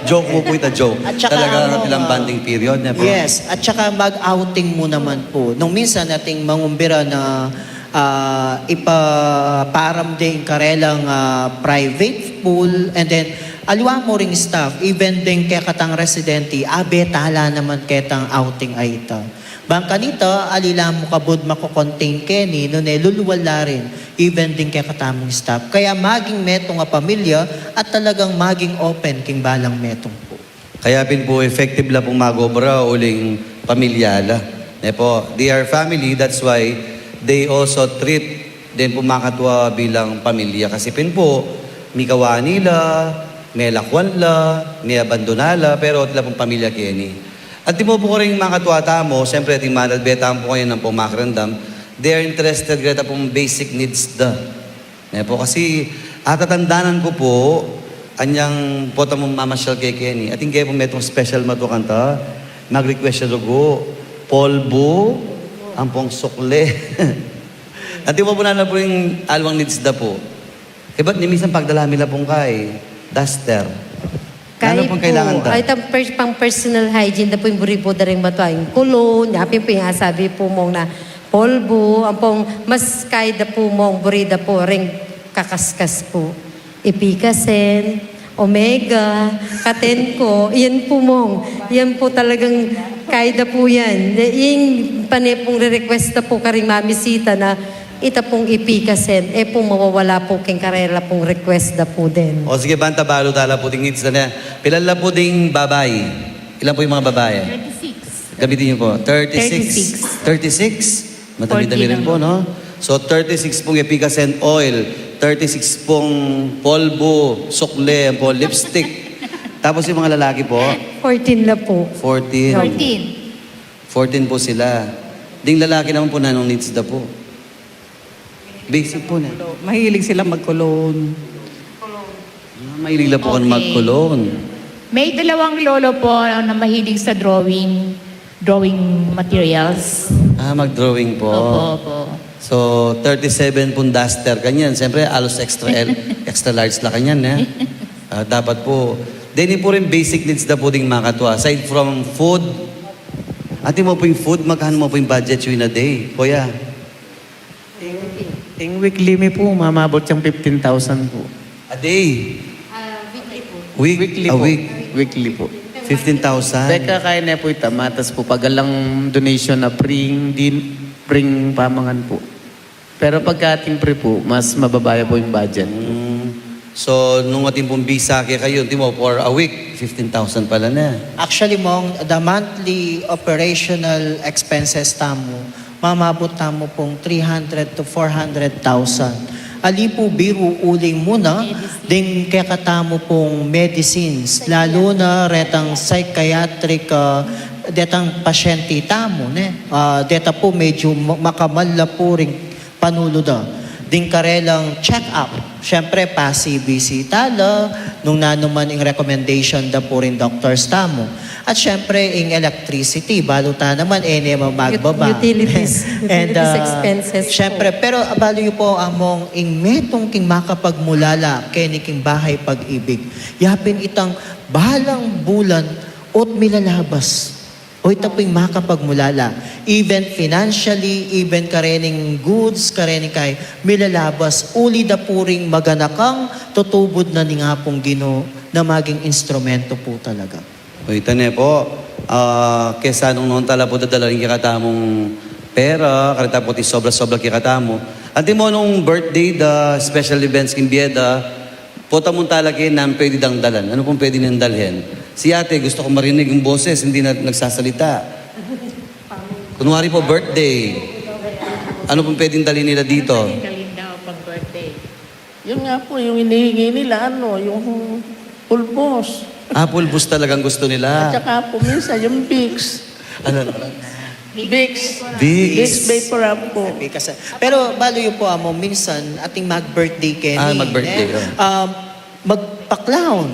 Joke po ito, joke. At tsaka Talaga ano, ilang banding period na po. Yes, at saka mag-outing mo naman po. Nung minsan nating mangumbira na ipaparam din karelang private pool and then aliwa mo ring staff, even din kaya katang residente, tala naman ketang outing ay ito. Bangkanita, alila mo kabud mako-contain keni, no luluwala rin, even din kaya katamong staff. Kaya maging metong nga pamilya at talagang maging open king balang metong po. Kaya pin po effective la pong magobra uling pamilyala. Po, they are family, that's why they also treat din po makatwa bilang pamilya. Kasi pin po, may kawa nila, may lakwan la, may abandonala, pero tila pong pamilya keni. At di mo po ko rin makatwata mo, siyempre ating manalbetaan po kayo ng pumakarandam, they are interested greta pong basic needs da. Po, kasi atatandanan ko po, anyang pota mong mamasyal kay Kenny. Ating kaya po may itong special matukanta, mag-request siya dugo, polvo, ang pong sukle. At di mo po na po yung alwang needs da po. Eh ba't ni minsan pagdalami na pong kay duster? Ano pong kailangan da? Ay, pang personal hygiene na po yung buribo na rin matwa. Yung kulon, yapin po yung asabi po mong na polvo, ang pong mas kaida po mong burida po ring kakaskas po. Epikasen, omega, katenko, yan po mong. Yan po talagang kaida po yan. Yung panepong re-request na po karing mamisita na ita pong ipikasen, pong mawawala po king karela pong request na po din. O sige, banta balo tala po ting needs na niya. Pilan la po ding babae? Ilan po yung mga babae? 36. Gamitin niyo po. 36. 36? Madami-dami rin po, no? So, 36 pong epikasen oil, 36 pong polvo, sukle, po, lipstick. Tapos yung mga lalaki po? 14 na po. 14. 14. 14 po sila. Ding lalaki naman po na nung needs na po. Basic po na. Mahilig sila magkulon. Mahilig na po kung Okay. magkulon. May dalawang lolo po na mahilig sa drawing materials. Mag-drawing po. Opo. So, 37 pong duster kanyan. Siyempre, alos extra large la kanyan, dapat po. Then, po rin basic needs na po ding makatwa. Aside from food, ati mo po yung food, magkano mo po yung budget yun a day? Kuya? Yung weekly mi po, mamabot siyang 15,000 po. A day? Weekly po. Weekly A po. week? Weekly po. 15,000? Teka, kaya na po itamatas po. Pagalang donation na bring pamangan po. Pero pagka ating pre po, mas mababaya po yung budget. So, nung ating pong visa kayo, di mo, for a week, 15,000 pala na. Actually, mong the monthly operational expenses tamo, mamabot tamo pong 300 to 400,000. Ali po biro uling muna, ding kekatamo pong medicines, lalo na retang psychiatric, detang pasyente tamo, deta po medyo makamala po rin panulo da. Ding karelang check-up. Siyempre, passive bisita la, nung nanuman yung recommendation da po rin doctors tamo. At siyempre, yung electricity, baluta naman, magbaba. Utilities. And, Utilities expenses po. siyempre, pero abalo yun po among ing metong king makapagmulala, kini king bahay pag-ibig. Yapin itang bahalang bulan, ot milalabas. O ito po yung makapagmulala. Even financially, even karening goods, karening kay milalabas, uli da po ring maganakang tutubod na ni nga pong Ginoo na maging instrumento po talaga. O ito po, kesa nung noon tala po dadalarin kikatamong pera, karita po ti sobra-sobra kikatamo. At mo nung birthday, the special events kin biyeda, pota mong talaki na pwede dang dalan. Ano pong pwede nang dalhin? Si ate, gusto ko marinig yung boses, hindi na nagsasalita. Kunwari po, birthday. Ano pong pwedeng dali nila dito? Kalindaw pag birthday. Yun nga po, yung inihingi nila, yung pulbos. Pulbus talagang gusto At nila. saka po minsan, yung Vicks. Ano? Vicks. Vicks. Vicks Vapor Rub po. Pero balo yun po amo, minsan ating mag-birthday Kenny. Mag-birthday, Magpa-clown.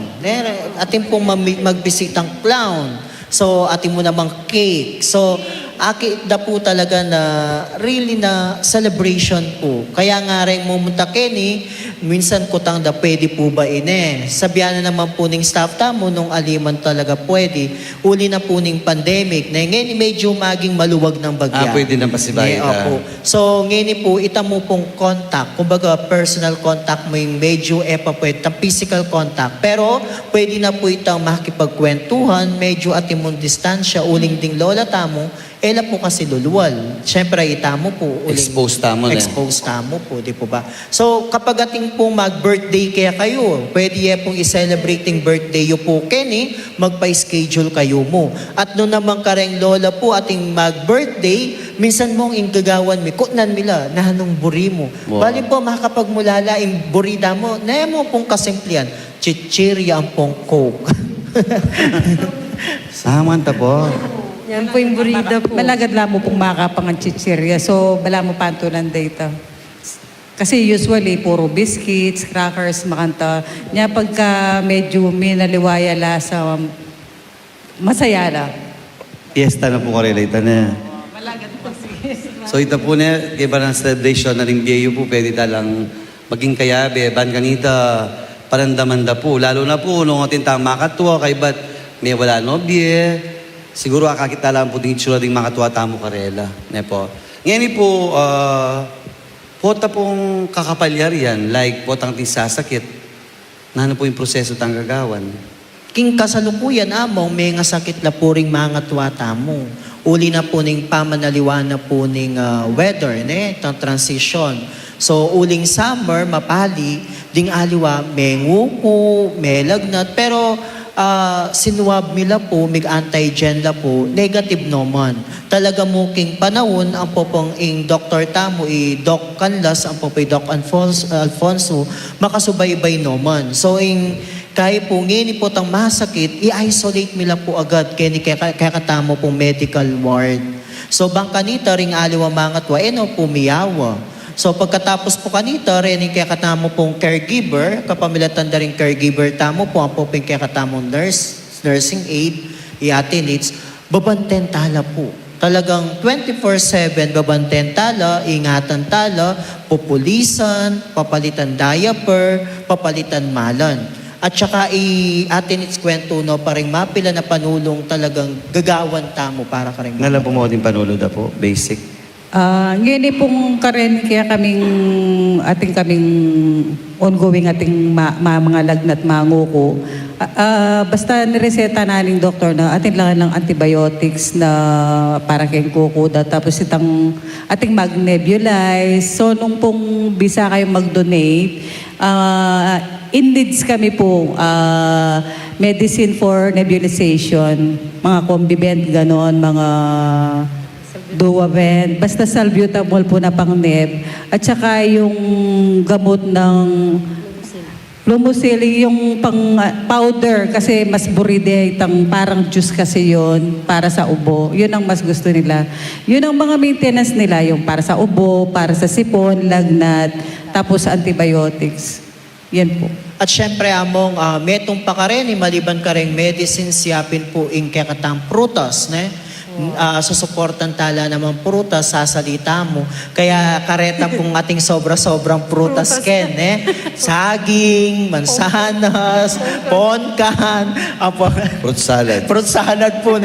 Ating pong magbisitang clown. So, ating mo namang cake. So, akit po talaga na really na celebration po. Kaya nga rin mumunta Kenny, minsan kutang da pwede po ba ine. Sabihan na naman po ng staff tamo nung aliman talaga pwede. Uli na po ng pandemic. Na ngayon medyo maging maluwag ng bagya. Pwede na pasibay ka. Opo. So, ngayon po, ita mo pong contact. Kumbaga, personal contact mo yung medyo pwede, physical contact. Pero, pwede na po itang makipagkwentuhan, medyo ating mong distansya, uling ding lola tamo, ela po kasi luluwal. Siyempre, itamo po. Expose tamo na. Expose tamo po, di po ba? So, kapag ating pong mag-birthday kaya kayo, pwede pong i-celebrating birthday yo po, Kenny, magpa-schedule kayo mo. At noon naman kareng lola po, ating mag-birthday, minsan mong ingagawan mi, kutnan nila, nahanong buri mo. Wow. Bali po, makakapagmulala, yung burida mo, na mo pong kasimplihan, chichirya ang pong coke. Samanta po. Yan po yung burida po. Malagad lang mo pong makapangan chichirya. So, bala mo pantunan data. Kasi usually, puro biscuits, crackers, makanta. Nya pagka medyo minaliwaya la sa masaya la. Fiesta na po karelate na. So ito po na, iba ng celebration na rin biyayo po, pwede talang maging kayabe, ban kanita, parandamanda po. Lalo na po, nung ating tama katwa, kay ba't may wala nobye, siguro akakita lang po din itsura ding makatwa tamo karela. Ne po. Ngayon po, pota pong kakapalyar yan, like potang sasakit. Na ano po yung proseso tang gagawan? King kasalukuyan among may nga sakit na po ring mga tuwata mo. Uli na po ning pamanaliwan na po ning weather, tang transition. So, uling summer, mapali, ding aliwa, may nguko, may lagnat, pero sinuwab nila po, mig antigen la po, negative naman. Talaga mo king panahon, ang popong ing Dr. Tamo, Doc Canlas, ang popong Doc Alfonso, makasubaybay naman. So, kaya po ngayon po tang masakit, i-isolate nila po agad kaya katamo pong medical ward. So bang kanita ring aliwa mga twa, pumiyawa. So pagkatapos po kanita, rin kaya katamo pong caregiver, kapamilatan na rin caregiver tamo po, ang po kaya katamo nursing aid, i-attendants, babanten tala po. Talagang 24/7 babanten tala, ingatan tala, pupulisan, papalitan diaper, papalitan malan. At saka atin its kwento no, paring mapila na panulong talagang gagawan tamo para karing Ngalan po mo din panulo na po, basic. Ngayon pong karen kaya kaming ongoing mga lagnat manguko. Basta nireseta na ng doktor na atin lang ng antibiotics na para kay kukuda. Tapos ating mag-nebulize. So nung pong bisa kayo mag-donate, in needs kami po medicine for nebulization, mga Combivent, ganon, mga Duavent, basta salbutamol po na pang-neb. At saka yung gamot ng Lumoxil, yung pang powder, kasi mas buride, parang juice kasi yon para sa ubo. Yun ang mas gusto nila. Yun ang mga maintenance nila, yung para sa ubo, para sa sipon, lagnat, tapos antibiotics. Yan po. At syempre among metong pa ka rin, maliban ka rin medicine, siyapin po ing kakatang prutas, susuportan tala naman prutas, sasalita mo. Kaya kareta pong ating sobra-sobrang prutas, Ken, saging, mansanas, ponkan, Fruit salad. fruit salad po,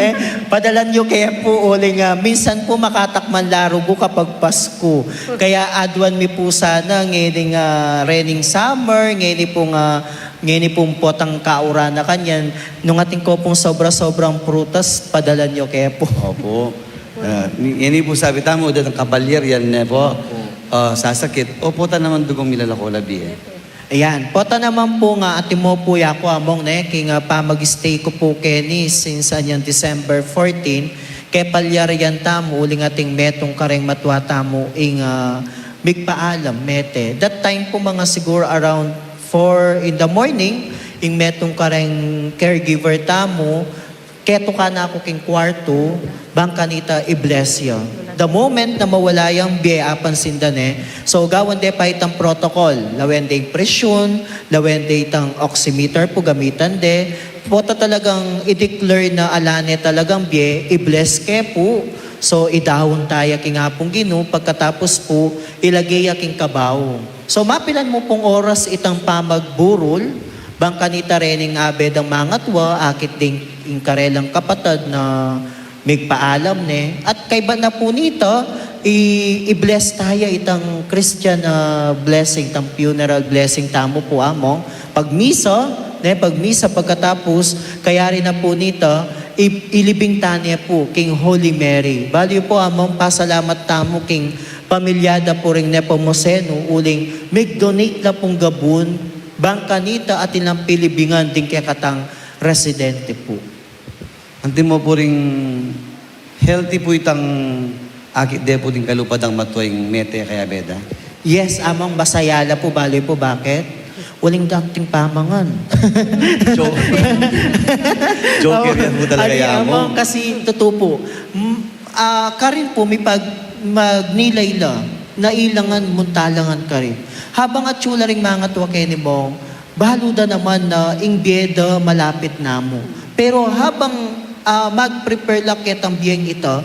Padalan nyo kaya po uling, minsan po makatakman larugo kapag Pasko. Kaya adwan mi po sana ngayon raining summer, ngayon pong potang kaura na kanyan, nung ating ko pong sobra-sobrang prutas, padalan nyo kaya po. Opo. Yan po sabi tamo, ng kabalyer yan po. Sasakit. Opo, ta naman dugong milalako labi. Ayan, pota naman po nga at mo po ako among ne king pa mag-stay ko po Kenny since anyang December 14 kay palyarian tamo uling ating metong kareng matwa tamo ing migpaalam mete. That time po mga siguro around 4 in the morning ing metong kareng caregiver tamo keto ka na ako king kwarto bang kanita i-bless ya. The moment na mawala yung biya pansin so gawan de pa itang protocol, lawen de presyon, lawen de itang oximeter po gamitan de, pota talagang i-declare na alane talagang biya, i-bless ke po. So idahon tayo king hapong Ginoo, pagkatapos po ilagay aking kabaw. So mapilan mo pong oras itang pamagburol, bang kanita rening abed ang mangatwa, akit ding karelang kapatid na migpaalam ne. At kay ba na po nito, i-bless tayo itang Christian blessing, itang funeral blessing tamo po amo. Pag misa pagkatapos, kaya rin na po nito, ilibing tanya po king Holy Mary. Baliw po among pasalamat tamo king pamilyada po ring Nepomuceno, uling mig-donate na pong gabun, bangkanita at ilang pilibingan din kaya katang residente po. Anti mo po ring healthy po itang akit de po din kalupadang matuwing mete kaya beda. Yes, amang masayala po, bali po, bakit? Waling dating pamangan. Joker yan po talaga yan mo. Kasi totoo po, karin po may pag magnilay la, nailangan, muntalangan ka rin. Habang at chula rin mga tuwa kenibong, baluda naman na ingbiyeda malapit na mo. Pero habang mag-prepare lang kitang biyeng ito,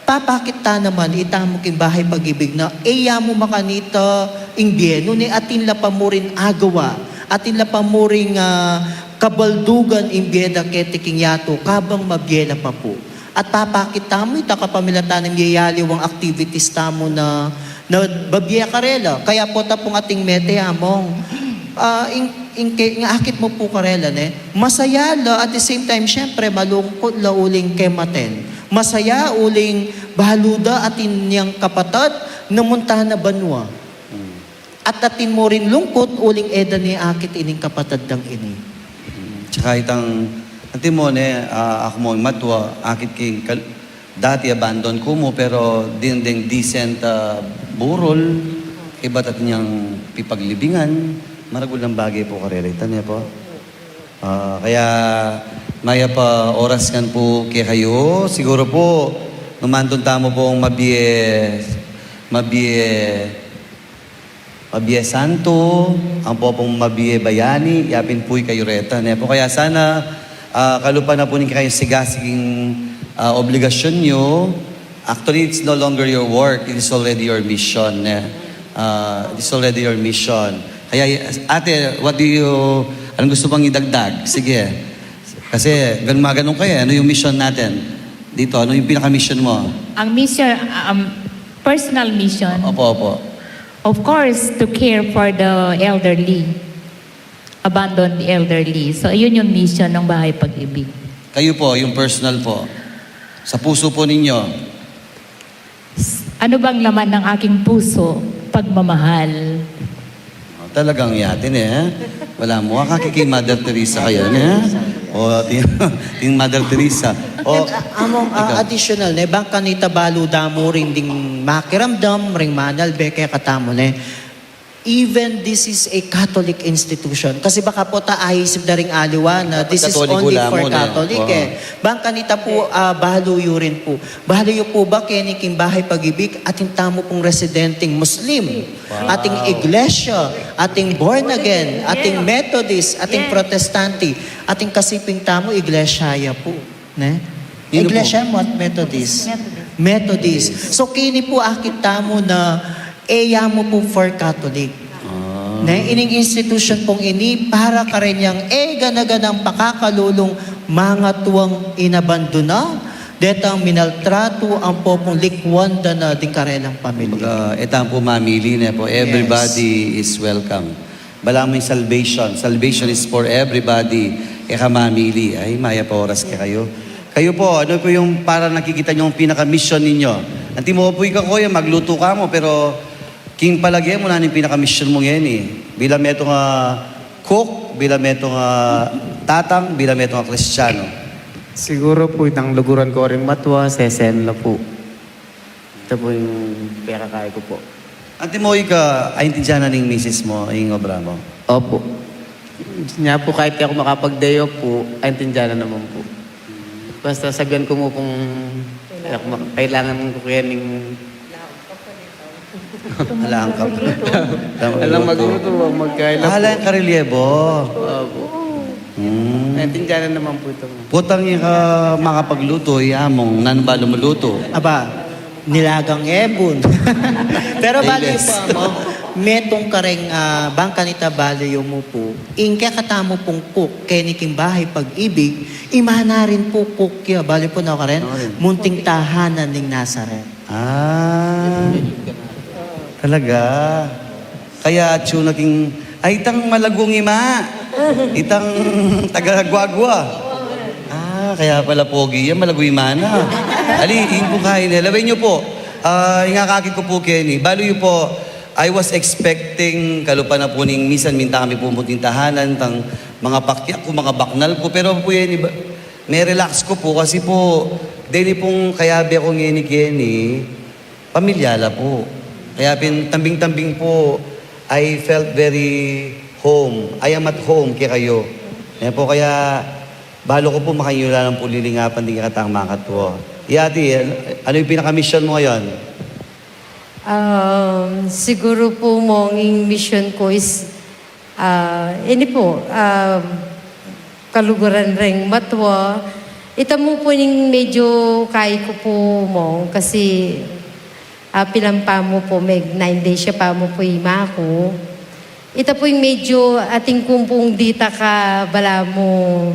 papakita naman itamo king bahay pag-ibig na iya mo makanita ingbiyeno ni atin la pa mo rin agawa, atin la pa mo rin kabaldugan ingbiyeda ketiking yato kabang mabiyela pa po. At papakita mo ita kapamilatan ng yayaliw ang activities tamo na babiya karela. Kaya po tapong ating mete among nga akit mo po karela ne, masaya la at the same time syempre malungkot la uling kematen. Masaya uling bahaluda atin niyang kapatid namunta na banwa. At atin mo rin lungkot uling eda ni akit ining kapatid dang ini. Tsaka itang atin mo ne, ako mo matwa, akit kay dati abandon ko mo pero din decent burol, iba't at niyang pipaglibingan. Maragul ng bagay po karelita niya po. Kaya maya pa oras kan po kay kayo. Siguro po, numandun tamo pong mabiye santo, ang po pong mabiye bayani, yapin po'y kayo reta niya po. Kaya sana kalupa na po kayo sigasiging obligasyon nyo. Actually, it's no longer your work. It is already your mission. It is already your mission. Kaya ate, anong gusto bang idagdag? Sige. Kasi ganun kayo. Ano yung mission natin? Dito, ano yung pinaka-mission mo? Ang mission, personal mission. Opo. Of course, to care for the elderly. Abandoned elderly. So, yun yung mission ng Bahay Pag-ibig. Kayo po, yung personal po. Sa puso po ninyo. Ano bang laman ng aking puso? Pagmamahal. Talagang yatin Wala mo, kay Mother Teresa kayo O, ting Mother Teresa. O, Among additional, bang kanita baluda mo rin ding makiramdam, ring manalbe, kaya katamo even this is a Catholic institution. Kasi baka po taayisip na ring aliwa na this is only for Catholic Bang kanita po, bahaluyo rin po. Bahaluyo po ba keniking Bahay Pag-ibig ating tamo pong residenteng Muslim, ating iglesia, ating born again, ating Methodist, ating Protestante, ating kasiping tamo iglesyaya po. Iglesia mo at Methodist. Methodist. So kini po akit tamo na eya mo po for Catholic. Ining institution pong ini para karenyang ganaganang pakakalulong mga tuwang inabandona detang minaltrato ang popong likwanda na din karelang pamilya. Etang po mamili na po. Everybody is welcome. Bala mo yung salvation. Salvation is for everybody. Eka mamili. Ay, maya pa oras kayo. Kayo po, ano po yung para nakikita nyo yung pinaka-mission ninyo? Nanti mo po ikaw magluto ka mo, pero king palagay mo na yung pinaka-mission mo ngayon Bilang meto nga cook, bilang meto nga tatang, bilang meto nga kristyano. Siguro po itang luguran ko rin matwa, sesen la po. Ito po yung pera kaya ko po. Ante mo ka, aintindihan na ning misis mo, yung obra mo. Opo. Niya po kahit ako makapag-day off po, aintindihan na naman po. Basta sabihan ko mo kung kailangan ko kaya ning... Alang ka. Alam magluto, magkailan po. Alang ka reliebo. Opo. Aintindihan na naman po ito. Putang yung ka makapagluto, yamong nan ba lumuluto? Aba, nilagang ebon. Pero bali Yes. po mo, metong kareng bangka nita bali mo po, ingke katamo pong cook, keniking bahay pag-ibig, imana rin po cook ya, bali po na karen, munting tahanan ning Nazaret. Ah, talaga. Kaya atyo naging, ay itang malagong ima. Itang taga-gwagwa. Kaya pala pogi yan, malagoy mana. Ali, yung po kain nila. Lawin niyo po, yung kakakit ko po, Kenny. Balo yun po, I was expecting, kalupa na po ning misan, minta kami pumunting tahanan, tang mga pakyak ko, mga baknal ko. Pero po yan, may relax ko po kasi po, daily pong kayabi ako ngayon ni Kenny, pamilyala po. Kaya tambing-tambing po, I felt very home. I am at home kaya kayo. Kaya po kaya, balo ko po makayula ng pulilingapan din katang makatwo. Yati, ano yung pinaka-mission mo ngayon? Siguro po mong mission ko is, ini po, kaluguran ring matwa. Ita mo po yung medyo kaya ko po mong kasi pilampa mo po, 9 days siya pa mo po ima ko. Ita po yung medyo ating kumpong dita ka bala mo,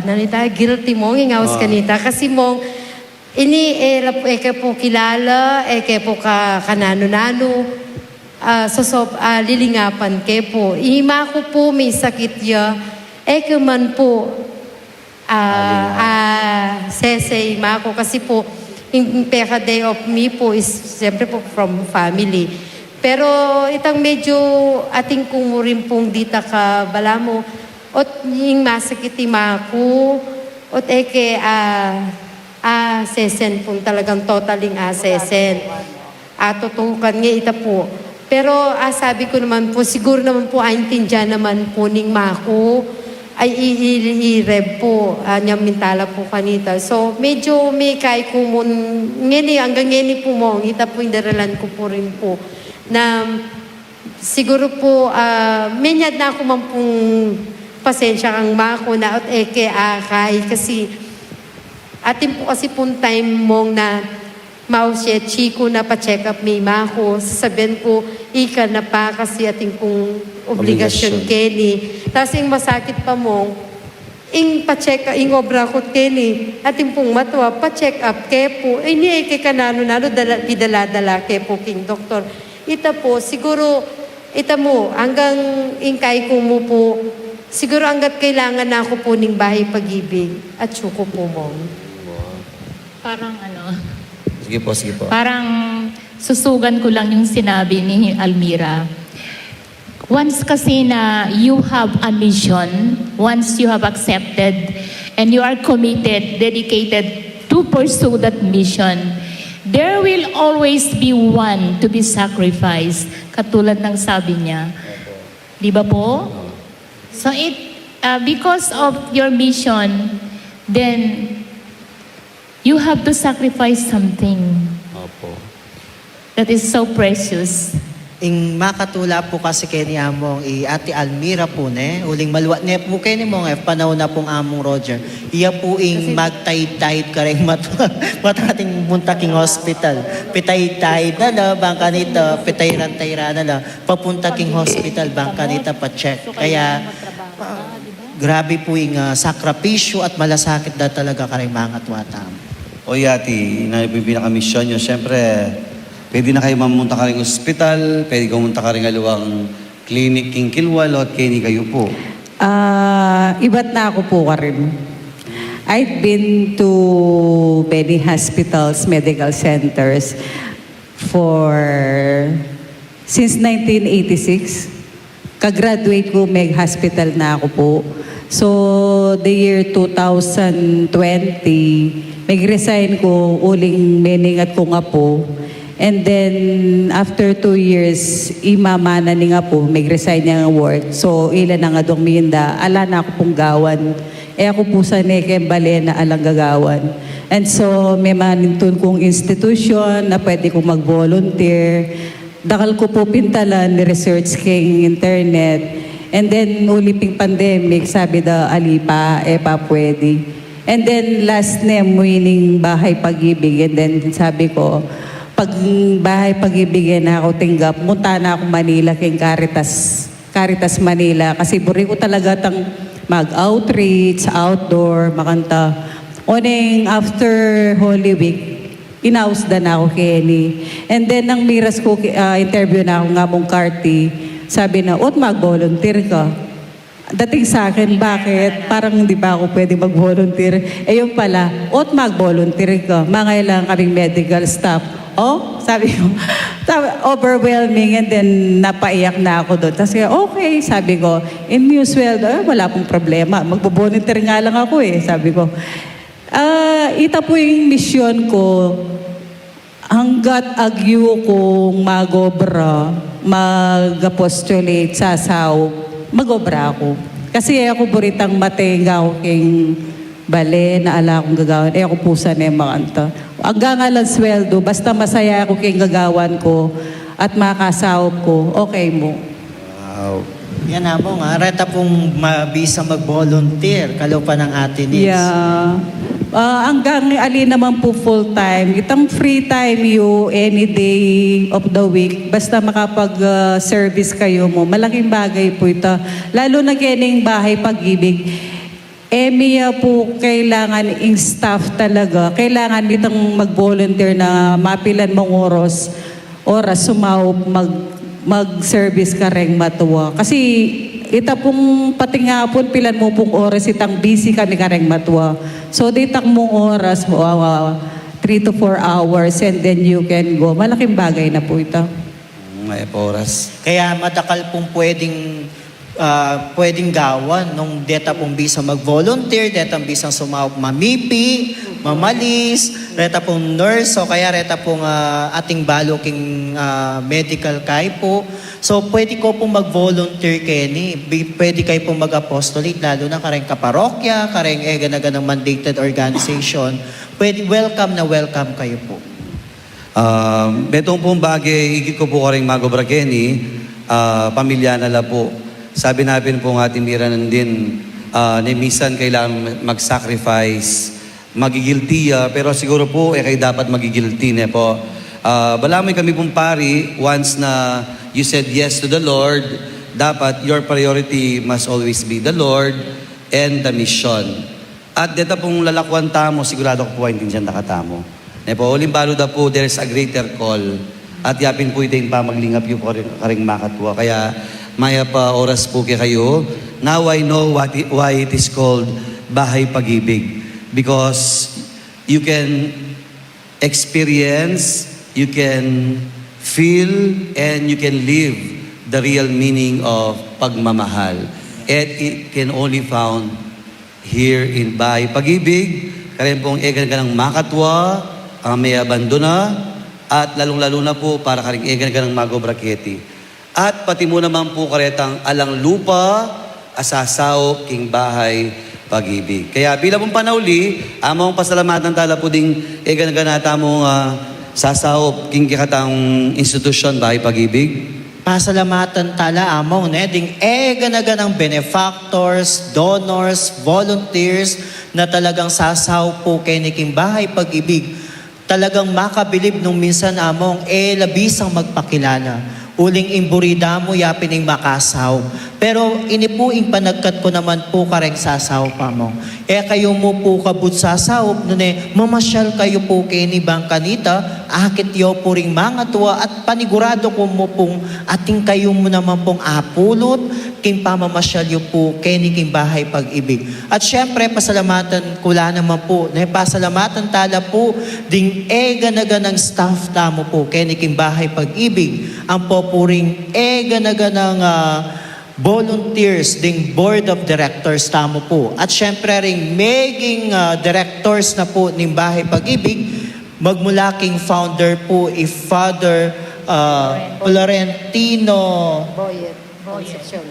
nanita, guilty mo, ingawas kanita. Kasi mong, ini eke po kilala, eke po kanano-nano, lilingapan ke po. Ihima ko po, may sakit ya, eke man po, sese, ima ko. Kasi po, yung peka day of me po is, siyempre po, from family. Pero itang medyo ating kumurin pong dita ka bala mo, ot yung masakit ko, ot eke sesen pong talagang totaling sesen. Tutukan nga ita po. Pero sabi ko naman po, siguro naman po aintindihan naman po ning mako, ay i-rev po, niyang mintala po kanita. So medyo may kay kumun, ngeni, hanggang ngeni po mo, ita po yung daralan ko po rin po, na siguro po, menyad na ako man pong pasensya kang mako na at eke kay kasi atin po kasi pong time mong na mausya chiko na pa-check up may mako sasabihin ko ika na pa kasi ating pong obligasyon Kenny. Tapos yung masakit pa mong ing pa-check up, ing obra ko Kenny, ating pong matwa pa-check up ke po ni eke kanano-nano pidala-dala ke po king doktor. Ita po siguro ita mo hanggang ingkay ko mo po siguro hanggat kailangan na ako po ning bahay pag-ibig at suko po mo. Parang ano, Sige po, sige po. parang susugan ko lang yung sinabi ni Almira. Once kasi na you have a mission, once you have accepted and you are committed, dedicated to pursue that mission, there will always be one to be sacrificed. Katulad ng sabi niya. Di ba po? So because of your mission, then you have to sacrifice something. Opo. That is so precious. Ing makatula po kasi kay ni among Ate Almira po ne, uling maluwa ne po kay ni mong panahon na pong among Roger. Iya po ing magtaytayt kareng matating muntaking hospital. Pitaytayt na la, bangka nita, pitayran-tayran na la, papunta king hospital, bangka nita pa-check. Kaya, grabe po ing sakripisyo at malasakit na talaga kareng mga tuwatam. O yati, na pinaka-mission nyo, siyempre, pwede na kayo mamunta ka rin ospital, pwede kamunta ka rin aluwang clinic king Kilwal, at Kenny kayo po. Iba't na ako po ka rin. I've been to many hospitals, medical centers for since 1986. Kagraduate ko, Meg Hospital na ako po. So, the year 2020, mag-resign ko, uling meningat ko nga po. And then, after 2 years, imamana ni nga po, mag-resign niya ng work. So, ilan na nga dong minda, ala na ako pong gawan. Ako po sa Nekembale na alang gagawan. And so, may manintun kong institution na pwede kong mag-volunteer. Dakal ko po pintalan ni research king internet. And then, uliping pandemic, sabi daw, alipa, pa pwede. And then, last name, winning Bahay Pag-ibig. And then, sabi ko, pag Bahay Pag-ibig na ako tinggap, munta na ako Manila, king Caritas Manila. Kasi buri ko talaga tang mag-outreach, outdoor, makanta. Oning after Holy Week, inausda na ako Kenny. And then, nang miras ko, interview na ako nga mong Carty, sabi na, mag-volunteer ka. Dating sa akin, bakit? Parang hindi ba ako pwede mag-volunteer? Yun pala, mag-volunteer ka. Mangailangan kaming medical staff. Sabi ko, overwhelming, and then napaiyak na ako doon. Tapos okay, sabi ko, in Musewell, wala pong problema. Mag-volunteer nga lang ako sabi ko. Ita po yung mission ko, hanggat agyo kong magobra, mag-apostolate, sasaw, magobra ako. Kasi ako buritang matenga ako king bale na ala akong gagawan. Ako pusa na yung mga anta. Hanggang nga lang sweldo, basta masaya ako king gagawan ko at makasawap ko, okay mo. Wow. Yan na mo nga, reta pong mabisa mag-volunteer, kalupa ng atin is. Yeah. Hanggang alin naman po full-time. Itang free time you any day of the week. Basta makapag-service kayo mo. Malaking bagay po ito. Lalo na kining Bahay Pag-ibig. Miya po kailangan yung staff talaga. Kailangan itong mag-volunteer na mapilan mong oras sumawap mag-service ka rin matuwa. Kasi ita pong pati nga po, pilan mo pong oras, itang busy kami ka rin matuwa. So, ditang mong oras, 3 to 4 hours, and then you can go. Malaking bagay na po ito. May oras. Kaya madakal pong pwedeng gawan nung deta pong bisa mag-volunteer, deta pong bisa sumawap mamipi, mamalis, reta pong nurse, o kaya reta pong ating baloking medical kay po. So, pwede ko pong mag-volunteer, Kenny. Pwede kayo pong mag-apostolate, lalo na kareng kaparokya, kareng ganaganang mandated organization. Pwede, welcome na welcome kayo po. Betong pong bagay, ikit ko po kareng magobra, Kenny, pamilya na la po. Sabi natin po ng ating miranan din, minsan kailangan mag-sacrifice, magigilty, pero siguro po, kayo dapat magigilty na po. Balamoy kami pong pari, once na you said yes to the Lord, dapat your priority must always be the Lord and the mission. At dito pong lalakwan tamo, sigurado ko po hindi dyan nakatamo. Po, ulimbalo da po, there is a greater call. At yapin po ito yung pamaglingap yung karing makatwa. Kaya maya pa oras po kayo. Now I know why it is called Bahay Pag-ibig. Because you can experience, you can feel, and you can live the real meaning of pagmamahal. And it can only found here in Bahay Pag-ibig. Kaya pong egan ka ng makatwa, ang may abandona, at lalong-lalo na po para karing egan ka ng magobraketi. At pati mo naman po karetang alang lupa, asasaw, king Bahay Pag-ibig. Kaya bilang mong panawli, among pasalamatan tala po ding egan-ganata mong sasaw, king kikatang institusyon Bahay Pag-ibig. Pasalamatan tala among ding ganaganang benefactors, donors, volunteers na talagang sasaw po king Bahay Pag-ibig. Talagang makabilib nung minsan among labisang magpakilala. Uling imburida mo, yapin ang makasaw. Pero inipuing panagkat ko naman po kareng sasaw pa mo. Kayo mo po kabut sasaw, mamasyal kayo po kini Bangkanita, akit yo po ring mga tuwa, at panigurado ko mo pong ating kayo mo naman pong apulot, king pamamasyal yo po kini king Bahay Pag-ibig. At syempre, pasalamatan kula naman po, pasalamatan tala po, ding ganaganang staff tamo po, kini king Bahay Pag-ibig. Ang po po ring ganaganang volunteers ding board of directors, tamo po. At syempre ring maging directors na po ng Bahay Pag-ibig, magmula king founder po Father Florentino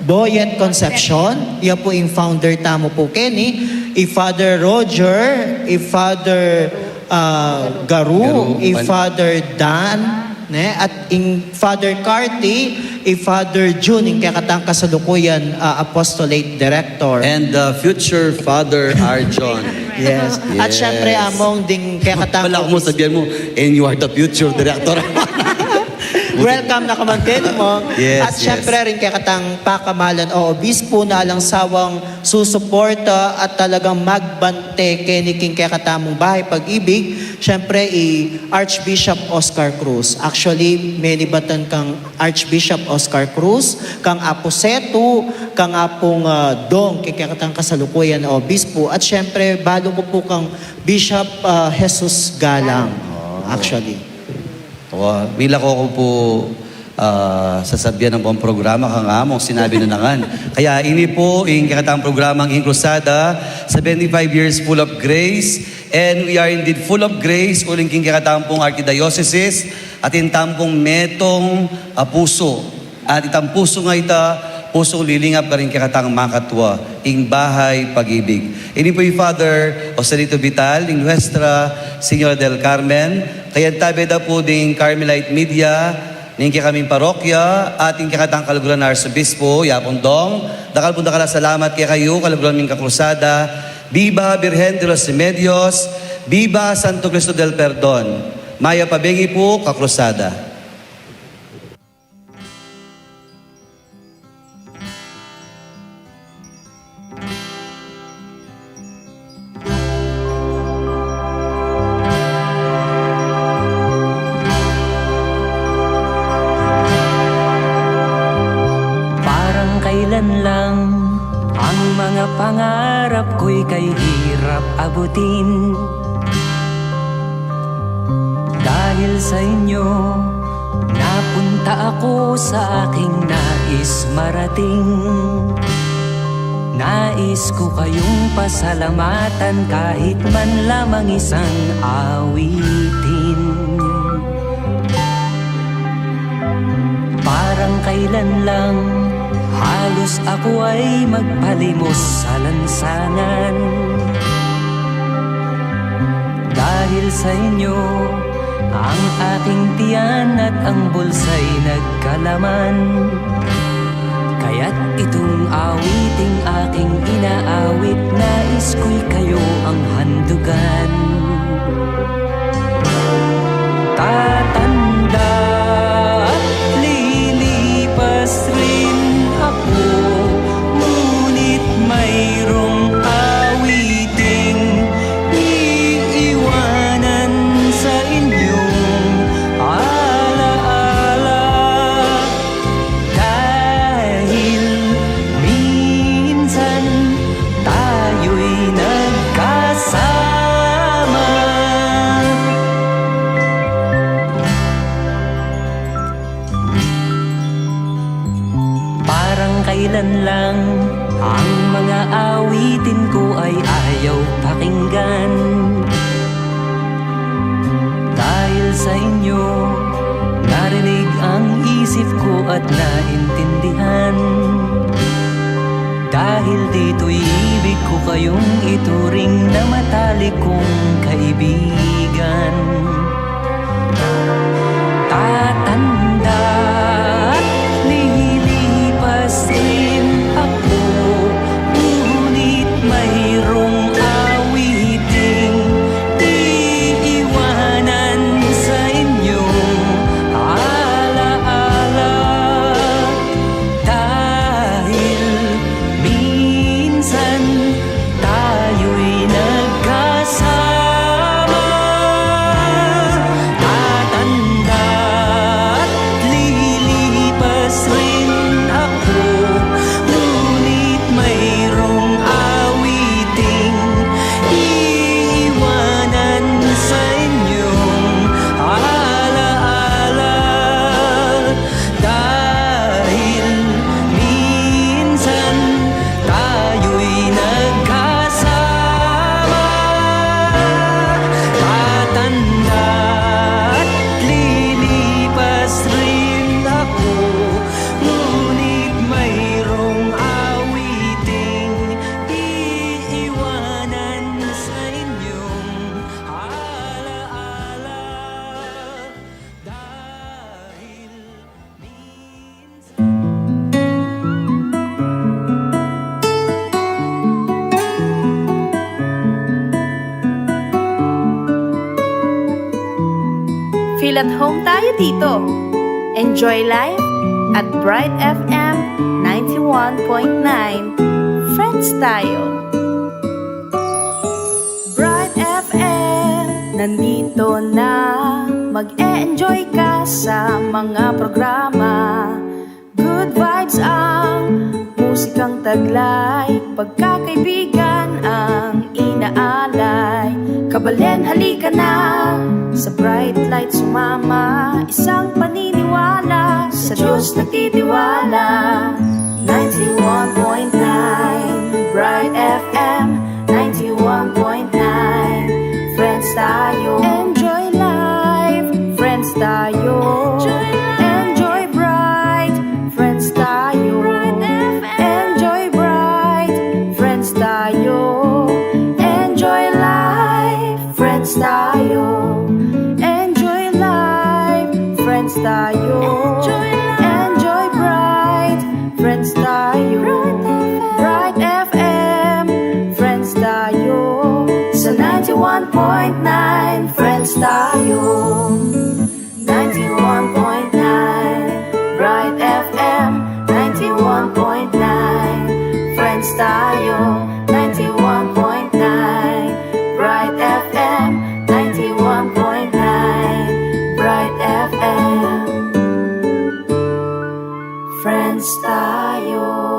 Boyet Concepcion. Yan po yung founder, tamo po Kenny. Father Roger, Father Garu, Father Dan, at in Father Carty, Father June, yung kakatang kasalukuyan apostolate director. And future Father Arjon. Yes. At syempre among ding kakatang Wala mo sabihan mo, and you are the future director. welcome na kamangkin mo. Yes, At syempre rin kakatang pakamalan o obispo na alang sawang susuporta at talagang magbante kiniking kakatamong Bahay Pag-ibig. Syempre Archbishop Oscar Cruz. Actually, many batan kang Archbishop Oscar Cruz, kang Aposeto, kang apong Dong, kakatang kasalukuyan o obispo. At syempre, balo ko po kang Bishop Jesus Galang. Actually. Bila ko po sasabihan ng buong programa kang among sinabi na nangan. Kaya ini po yung kakatang programang Incrusada, 75 years full of grace, and we are indeed full of grace uling king kakatampong Archdiocese at intampong metong puso. At itang puso nga ita, puso lilingap ka rin kakatang makatwa, ing Bahay Pag-ibig. Ini po yung Father Joselito Vital, ing Nuestra Señora del Carmen, kaya tabi da po ding Carmelite Media, ning kaming parokya, at ing kakatang kaluguran na Arsobispo, Yapon Dong, dakal po dakala salamat kaya kayo, kaluguran ming kakrusada, Viva Virgen de los Remedios, Viva Santo Cristo del Perdon, Maya Pabengi po, kakrusada. Kailan lang ang mga pangarap ko'y kay hirap abutin. Dahil sa inyo, napunta ako sa aking nais marating. Nais ko kayong pasalamatan kahit man lamang isang awitin. Parang kailan lang halos ako ay magpalimos sa lansangan. Dahil sa inyo, ang aking tiyan at ang bulsa'y nagkalaman. Kaya't itong awiting aking inaawit, nais ko'y kayo ang handugan. Tatanda at lilipas rin ako, ngunit mayroong awiting iiwanan sa inyong alaala. Dahil minsan tayo'y nagkasama. Kailan lang ang mga awitin ko ay ayaw pakinggan. Dahil sa inyo, narinig ang isip ko at naintindihan. Dahil dito'y ibig ko kayong ituring na matalik kong kaibigan. Tatanda at lilipas rin ako, ngunit mayroong awiting iiwanan sa inyong alaala. Dahil minsan tayo'y nagkasama. Feel at home tayo dito. Enjoy life at Bright FM 91.9. Friends tayo. Bright FM, nandito na. Mag-e-enjoy ka sa mga programa. Good vibes ang musikang taglay. Pagkakaibigan ang inaalay. Kabalen, halika na. Sa bright light sumama. Isang paniniwala. Sa Diyos nagtitiwala. 91.9 Bright FM 91.9. Friends tayo. Enjoy life. Friends tayo. Enjoy bright. Friends tayo. Enjoy bright. Friends tayo. Enjoy life. Friends tayo. Enjoy life. Friends tayo. Enjoy bright. Friends tayo. Bright FM. Friends tayo. Sa 91.9. Friends tayo. 91.9 Bright FM 91.9 Friends tayo 91.9 Bright FM 91.9 Bright FM Friends tayo.